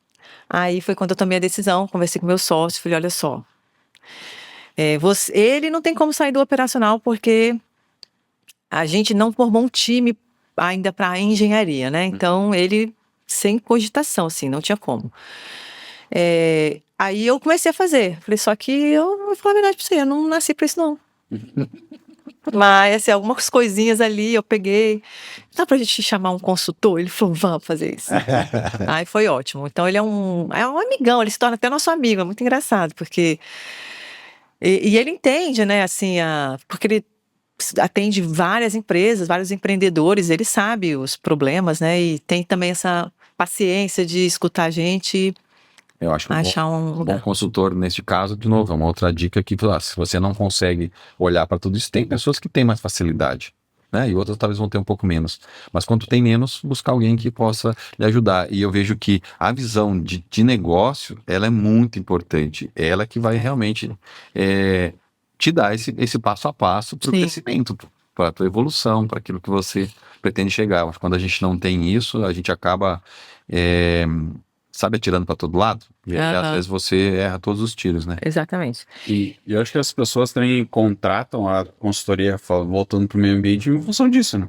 Aí foi quando eu tomei a decisão, conversei com meu sócio, falei, olha só, ele não tem como sair do operacional porque a gente não formou um time ainda para engenharia, né? Então, ele, sem cogitação, assim, não tinha como. Aí eu comecei a fazer. Falei, só que eu vou falar a verdade pra você, eu não nasci pra isso, não. Mas, assim, algumas coisinhas ali eu peguei. Dá pra gente chamar um consultor? Ele falou, vamos fazer isso. Aí foi ótimo. Então, ele é um amigão, ele se torna até nosso amigo. É muito engraçado, porque... E ele entende, né, assim, porque ele atende várias empresas, vários empreendedores, ele sabe os problemas, né, e tem também essa paciência de escutar a gente. Eu acho achar um um lugar. bom consultor, neste caso, de novo, é uma outra dica que, se você não consegue olhar para tudo isso, tem pessoas que têm mais facilidade, né? E outras talvez vão ter um pouco menos. Mas quando tem menos, buscar alguém que possa lhe ajudar. E eu vejo que a visão de negócio, ela é muito importante. Ela que vai realmente te dar esse passo a passo para o crescimento, para a tua evolução, para aquilo que você pretende chegar. Mas quando a gente não tem isso, a gente acaba... sabe, atirando para todo lado? E às vezes você erra todos os tiros, né? Exatamente. E eu acho que as pessoas também contratam a consultoria, voltando para o meio ambiente, em função disso, né?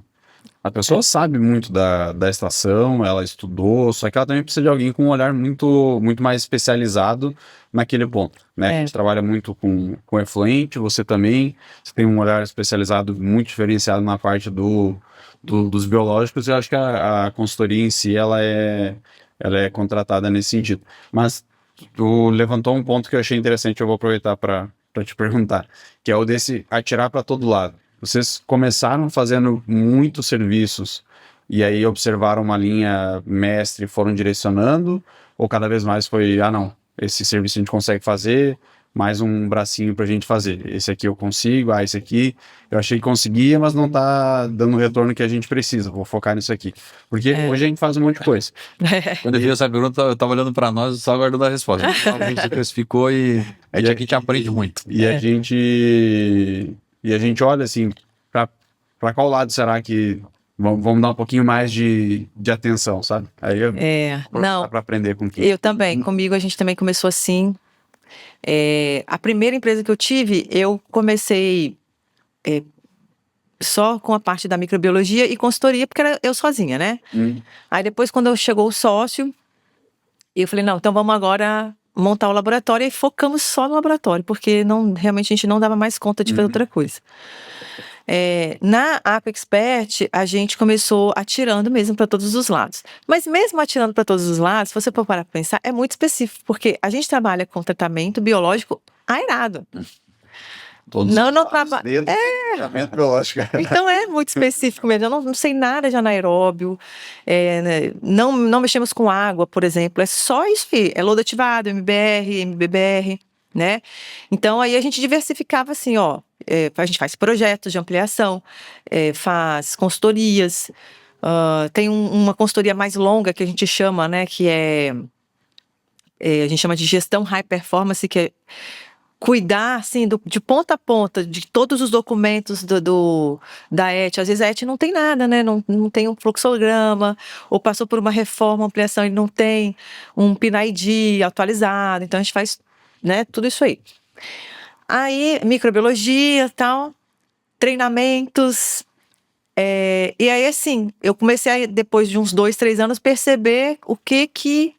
A pessoa sabe muito da estação, ela estudou, só que ela também precisa de alguém com um olhar muito, muito mais especializado naquele ponto, né? A gente trabalha muito com efluente, você também, você tem um olhar especializado muito diferenciado na parte dos biológicos, e eu acho que a consultoria em si, ela é contratada nesse sentido. Mas tu levantou um ponto que eu achei interessante, eu vou aproveitar para te perguntar, que é o desse atirar para todo lado. Vocês começaram fazendo muitos serviços e aí observaram uma linha mestre e foram direcionando, ou cada vez mais foi, não, esse serviço a gente consegue fazer, mais um bracinho pra gente fazer. Esse aqui eu consigo, esse aqui eu achei que conseguia, mas não tá dando o retorno que a gente precisa. Vou focar nisso aqui. Porque hoje a gente faz um monte de coisa. Quando eu vi essa pergunta, eu tava olhando pra nós e só aguardando a resposta. A gente se classificou e aqui a gente aprende muito. E a gente olha assim, pra qual lado será que vamos dar um pouquinho mais de atenção, sabe? Aí dá pra aprender com quem. Eu também. Comigo a gente também começou assim. A primeira empresa que eu tive, eu comecei só com a parte da microbiologia e consultoria, porque era eu sozinha, né? Aí depois, quando chegou o sócio, eu falei, não, então vamos agora montar o laboratório, e focamos só no laboratório, porque realmente a gente não dava mais conta de fazer outra coisa. Na AquaExpert, a gente começou atirando mesmo para todos os lados. Mas mesmo atirando para todos os lados, se você for parar para pensar, é muito específico, porque a gente trabalha com tratamento biológico aerado. Não trabalha. Tratamento biológico. Então é muito específico mesmo. Eu não sei nada de anaeróbio, né? Não mexemos com água, por exemplo. É só isso aí. É lodo ativado, MBR, MBBR, né? Então aí a gente diversificava assim, ó. A gente faz projetos de ampliação, faz consultorias. Tem uma consultoria mais longa que a gente chama, né? Que a gente chama de gestão high performance, que é cuidar, assim, de ponta a ponta, de todos os documentos da ET. Às vezes a ET não tem nada, né? Não tem um fluxograma, ou passou por uma reforma, ampliação, e não tem um PNID atualizado. Então a gente faz, né, tudo isso aí. Aí, microbiologia e tal, treinamentos. E aí, assim, eu comecei, depois de uns 2, 3 anos, perceber o que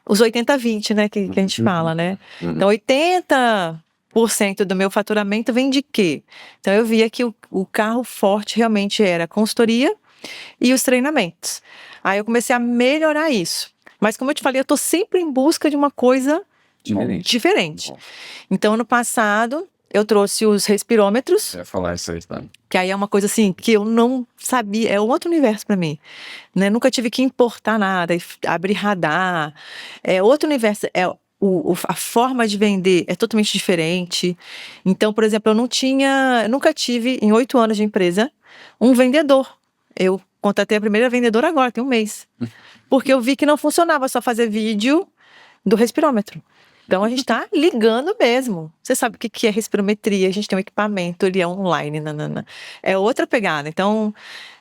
os 80-20, né, que a gente fala, né? Então, 80% do meu faturamento vem de quê? Então, eu via que o carro forte realmente era a consultoria e os treinamentos. Aí, eu comecei a melhorar isso. Mas, como eu te falei, eu estou sempre em busca de uma coisa diferente. Então, ano passado, eu trouxe os respirômetros. Eu ia falar isso aí, tá? Que aí é uma coisa assim que eu não sabia, é outro universo para mim, né? Nunca tive que importar nada, abrir radar, é outro universo. A forma de vender é totalmente diferente. Então, por exemplo, eu nunca tive, em 8 anos de empresa, um vendedor. Eu contratei a primeira vendedora agora, tem um mês. Porque eu vi que não funcionava só fazer vídeo do respirômetro. Então, a gente está ligando mesmo. Você sabe o que é respirometria, a gente tem um equipamento, ele é online, é outra pegada. Então,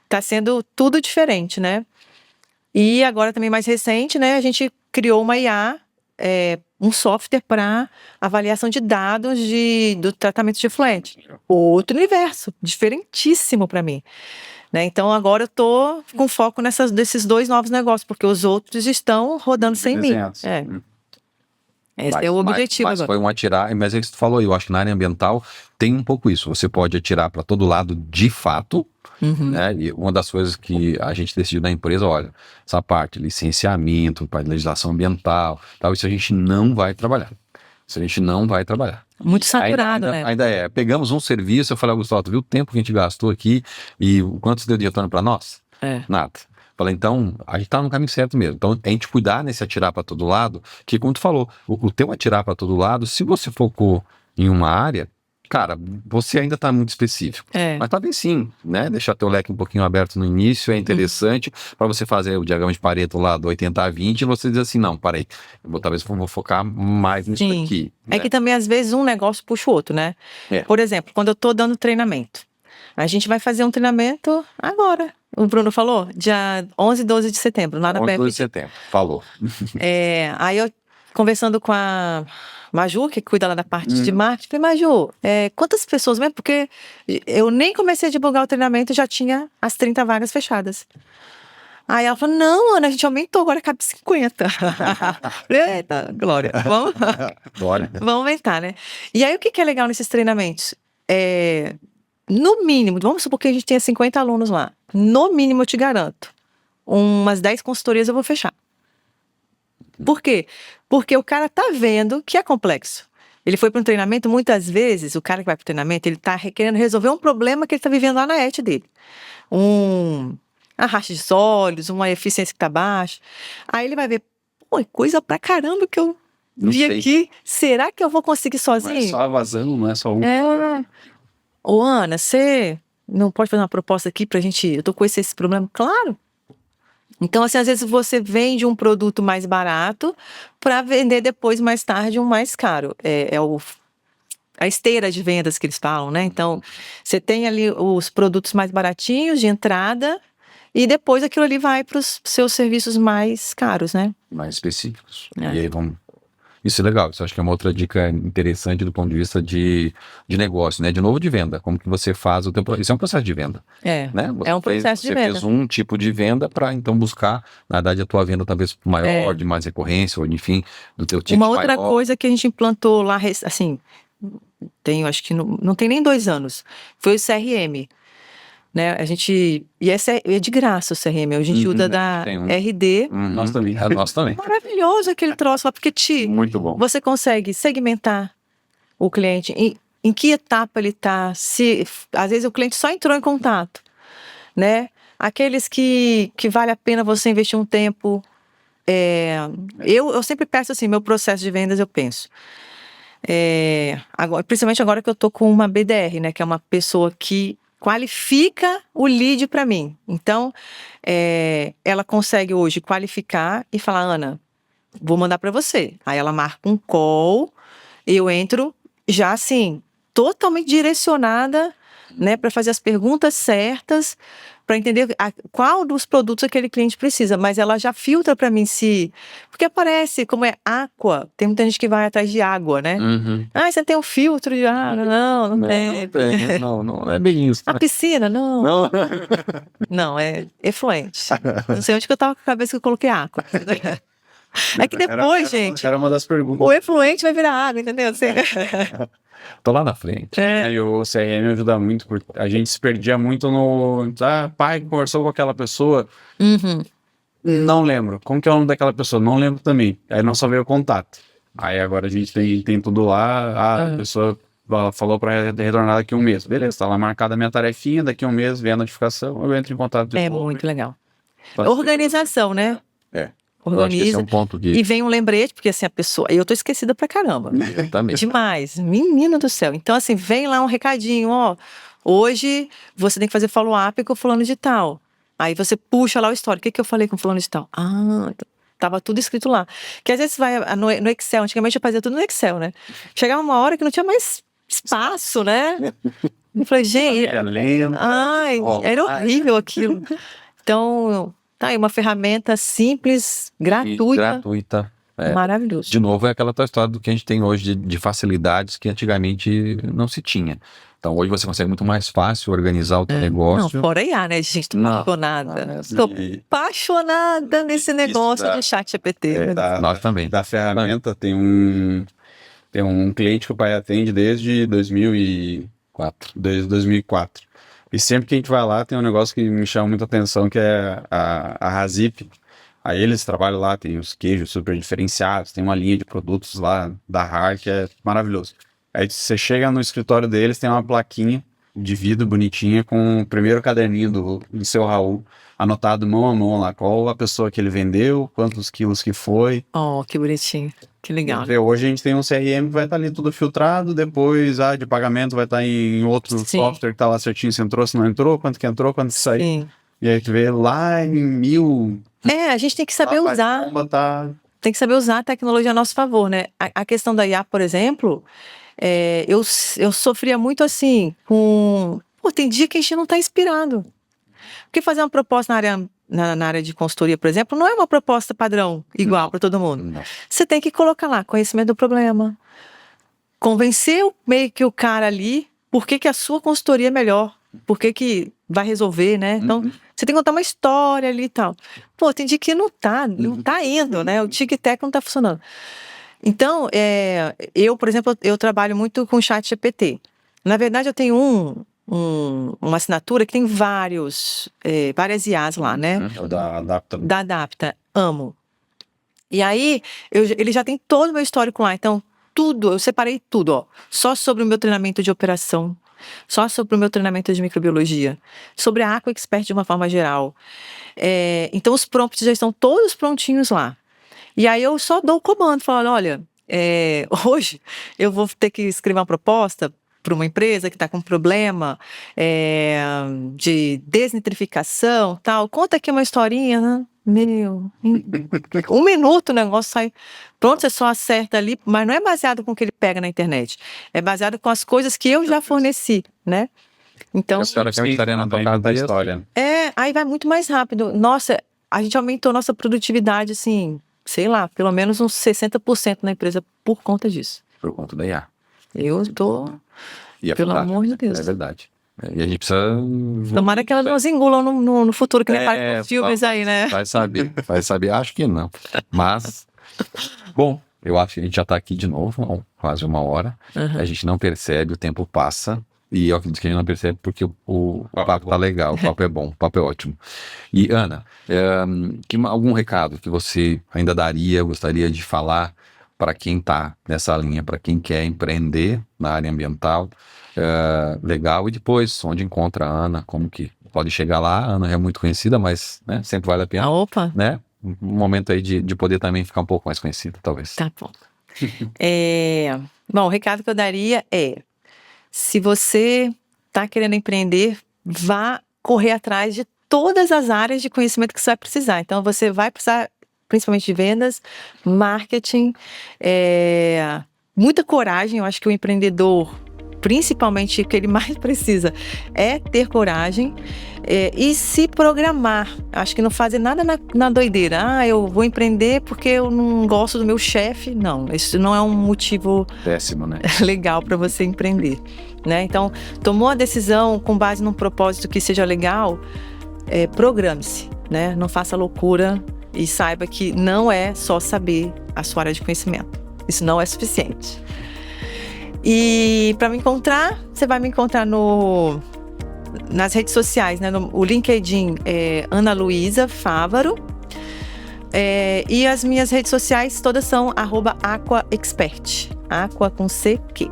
está sendo tudo diferente, né? E agora, também mais recente, né, a gente criou uma IA, um software para avaliação de dados do tratamento de efluente. Outro universo, diferentíssimo para mim. Né? Então, agora eu estou com foco desses 2 novos negócios, porque os outros estão rodando sem mim. Esse é o objetivo mas agora. Foi um atirar, mas é isso que tu falou aí, eu acho que na área ambiental tem um pouco isso, você pode atirar para todo lado de fato, né? E uma das coisas que a gente decidiu na empresa, olha, essa parte, licenciamento, para legislação ambiental, tal, isso a gente não vai trabalhar. Isso a gente não vai trabalhar. Muito saturado, né? Ainda pegamos um serviço, eu falei, Gustavo, tu viu o tempo que a gente gastou aqui e o quanto isso deu de retorno para nós? Nada. Falei, então, a gente tá no caminho certo mesmo. Então, a gente cuidar nesse atirar para todo lado, que como tu falou, o teu atirar para todo lado, se você focou em uma área, cara, você ainda tá muito específico. Mas talvez sim, né? Deixar teu leque um pouquinho aberto no início é interessante para você fazer o diagrama de Pareto lá do 80-20 e você dizer assim, não, parei, talvez eu vou focar mais nisso aqui. É que também, às vezes, um negócio puxa o outro, né? Por exemplo, quando eu tô dando treinamento, a gente vai fazer um treinamento agora. O Bruno falou, dia 11 e 12 de setembro, lá na 11 e 12 BF. de setembro, falou. Aí eu, conversando com a Maju, que cuida lá da parte de marketing, falei, Maju, quantas pessoas mesmo? Porque eu nem comecei a divulgar o treinamento, já tinha as 30 vagas fechadas. Aí ela falou, não, Ana, a gente aumentou, agora cabe 50. Falei, eita, Glória, vamos aumentar, né? E aí o que é legal nesses treinamentos? No mínimo, vamos supor que a gente tenha 50 alunos lá. No mínimo, eu te garanto, umas 10 consultorias eu vou fechar. Por quê? Porque o cara tá vendo que é complexo. Ele foi para um treinamento, muitas vezes, o cara que vai para o treinamento, ele tá querendo resolver um problema que ele tá vivendo lá na ET dele. Arraste de sólidos, uma eficiência que tá baixa. Aí ele vai ver, pô, coisa pra caramba que eu Não vi sei. aqui, será que eu vou conseguir Não é sozinho? só vazando, não é só um. Ô, Ana, você não pode fazer uma proposta aqui pra gente, eu tô com esse problema? Claro. Então, assim, às vezes você vende um produto mais barato para vender depois, mais tarde, um mais caro. A esteira de vendas que eles falam, né? Então, você tem ali os produtos mais baratinhos de entrada e depois aquilo ali vai para os seus serviços mais caros, né? Mais específicos. É. E aí vamos. Isso é legal, isso acho que é uma outra dica interessante do ponto de vista de negócio, né? De novo, de venda. Como que você faz o teu... Isso é um processo de venda, né? É um processo de Você venda. fez um tipo de venda para então buscar, na verdade, a tua venda talvez maior, de mais recorrência, ou enfim, do teu tipo Uma outra maior. coisa que a gente implantou lá, assim, acho que não tem nem 2 anos, foi o CRM. Né? E esse é de graça o CRM, a gente usa da tem um. RD. Nós também. É, nós também. Maravilhoso aquele troço lá, porque Muito bom. você consegue segmentar o cliente, em que etapa ele está, se às vezes o cliente só entrou em contato, né? Aqueles que vale a pena você investir um tempo. Eu sempre peço assim, meu processo de vendas eu penso. Principalmente agora que eu tô com uma BDR, né? Que é uma pessoa que qualifica o lead para mim. Então, ela consegue hoje qualificar e falar, Ana, vou mandar para você. Aí ela marca um call, eu entro já assim, totalmente direcionada, né, para fazer as perguntas certas, para entender qual dos produtos aquele cliente precisa, mas ela já filtra para mim porque aparece como é aqua, tem muita gente que vai atrás de água, né? Você tem um filtro de água? Não tem. Não é bem isso. A piscina? Não. Não. Não, é efluente. Não sei onde que eu tava com a cabeça que eu coloquei água. É que depois, gente, Era uma das perguntas. o efluente vai virar água, entendeu? Assim, Tô lá na frente. E o CRM ajuda muito, porque a gente se perdia muito no. Pai conversou com aquela pessoa. Não lembro. Como que é o nome daquela pessoa? Não lembro também. Aí não só veio o contato. Aí agora a gente tem tudo lá. A pessoa falou para retornar daqui a um mês. Beleza, tá lá marcada a minha tarefinha. Daqui a um mês vem a notificação, eu entro em contato de novo. muito legal. Faço- Organização, né? Eu acho que esse é Organiza. um ponto que E vem um lembrete, porque assim, a pessoa. Eu tô esquecida pra caramba. também. Demais. Menina do céu. Então, assim, vem lá um recadinho, ó. Hoje você tem que fazer follow-up com o fulano de tal. Aí você puxa lá o histórico. O que eu falei com o fulano de tal? Tava tudo escrito lá. Que às vezes vai no Excel, antigamente eu fazia tudo no Excel, né? Chegava uma hora que não tinha mais espaço, né? Eu falei, gente, era horrível aquilo. Então, tá aí uma ferramenta simples, Gratuita. maravilhoso. De novo, é aquela tua história do que a gente tem hoje de facilidades que antigamente não se tinha. Então, hoje você consegue muito mais fácil organizar o teu Não, negócio. fora IA, né, gente? Tô apaixonada. Tô apaixonada nesse negócio de chat GPT. Nós também. Da ferramenta tem um cliente que o pai atende desde 2004. E sempre que a gente vai lá, tem um negócio que me chama muita atenção, que é a Razip. Aí eles trabalham lá, tem os queijos super diferenciados, tem uma linha de produtos lá da RAR que é maravilhoso. Aí você chega no escritório deles, tem uma plaquinha de vidro bonitinha com o primeiro caderninho do seu Raul, anotado mão a mão lá, qual a pessoa que ele vendeu, quantos quilos que foi. Oh, que bonitinho. Que legal. Hoje a gente tem um CRM que vai estar ali tudo filtrado, depois de pagamento vai estar em outro software que tá lá certinho, se entrou, se não entrou, quanto que entrou, quanto que saiu. Sim. E aí tu vê lá em 1000... A gente tem que saber usar. Tem que saber usar a tecnologia a nosso favor, né? A questão da IA, por exemplo, eu sofria muito assim com... tem dia que a gente não está inspirado. Porque fazer uma proposta na área de consultoria, por exemplo, não é uma proposta padrão, igual para todo mundo. Não. Você tem que colocar lá conhecimento do problema, convencer meio que o cara ali por que a sua consultoria é melhor, por que vai resolver, né? Então, você tem que contar uma história ali e tal. Tem dia que não tá indo, né? O tic-tac não tá funcionando. Então, eu, por exemplo, eu trabalho muito com chat GPT. Na verdade, eu tenho uma assinatura que tem várias IAs lá, né? Da Adapta, amo. E aí, ele já tem todo o meu histórico lá. Então, eu separei tudo, ó. Só sobre o meu treinamento de operação, só sobre o meu treinamento de microbiologia, sobre a Aqua Expert de uma forma geral. Então, os prompts já estão todos prontinhos lá. E aí, eu só dou o comando, falando, olha, Hoje eu vou ter que escrever uma proposta para uma empresa que está com problema de desnitrificação, tal. Conta aqui uma historinha, né? Meu, em 1 minuto o negócio sai pronto, você só acerta ali, mas não é baseado com o que ele pega na internet, é baseado com as coisas que eu já forneci, né? Então, A senhora quer uma história na tua casa da história. aí vai muito mais rápido. Nossa, a gente aumentou nossa produtividade, assim, sei lá, pelo menos uns 60% na empresa por conta disso. Por conta da IA. Eu tô, E é pelo fantástico. amor de Deus. É verdade. E a gente precisa... Tomara que elas nos engulam no futuro, que nem faz com filmes aí, né? Vai saber. Acho que não. Mas, bom, eu acho que a gente já está aqui de novo, quase 1 hora. Uhum. A gente não percebe, o tempo passa. E eu acredito que a gente não percebe porque o papo tá legal, o papo é bom, o papo é ótimo. E, Ana, algum recado que você ainda gostaria de falar para quem está nessa linha, para quem quer empreender na área ambiental? Legal. E depois, onde encontra a Ana, como que pode chegar lá? A Ana é muito conhecida, mas, né, sempre vale a pena, Opa! né? Um momento aí de poder também ficar um pouco mais conhecida, talvez. Tá bom. Bom, o recado que eu daria é: se você está querendo empreender, vá correr atrás de todas as áreas de conhecimento que você vai precisar. Então, você vai precisar principalmente de vendas, marketing, muita coragem. Eu acho que o empreendedor, principalmente, o que ele mais precisa é ter coragem e se programar. Acho que não fazer nada na doideira. Eu vou empreender porque eu não gosto do meu chefe. Não, isso não é um motivo Péssimo, né? legal para você empreender, né? Então, tomou a decisão com base num propósito que seja legal, programe-se, né? Não faça loucura e saiba que não é só saber a sua área de conhecimento. Isso não é suficiente. E para me encontrar, você vai me encontrar nas redes sociais, né? O LinkedIn é Ana Luísa Fávaro. E as minhas redes sociais todas são @aquaexpert. Aqua com CQ.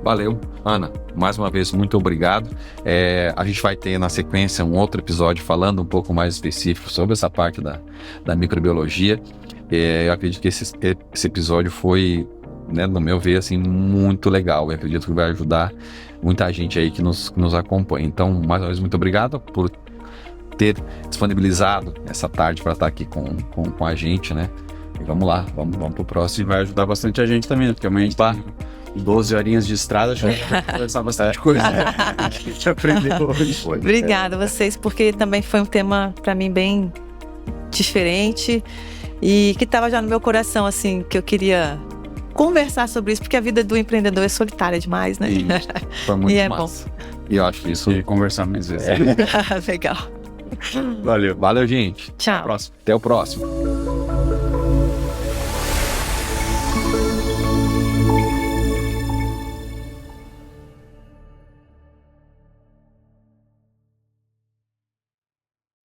Valeu, Ana. Mais uma vez, muito obrigado. A gente vai ter na sequência um outro episódio falando um pouco mais específico sobre essa parte da microbiologia. Eu acredito que esse episódio foi, né, no meu ver, assim, muito legal. Eu acredito que vai ajudar muita gente aí que nos acompanha. Então, mais uma vez, muito obrigado por ter disponibilizado essa tarde para estar aqui com a gente, né? E vamos lá, vamos pro próximo. E vai ajudar bastante a gente também, né? Porque amanhã a gente tá 12 horinhas de estrada, acho que vai conversar bastante coisa. A gente aprendeu hoje. Obrigada a vocês, porque também foi um tema para mim bem diferente e que estava já no meu coração, assim, que eu queria conversar sobre isso, porque a vida do empreendedor é solitária demais, né? Foi muito E massa. E eu acho que isso... E conversar mais vezes. Legal. Valeu. Valeu, gente. Tchau. Próximo. Até o próximo.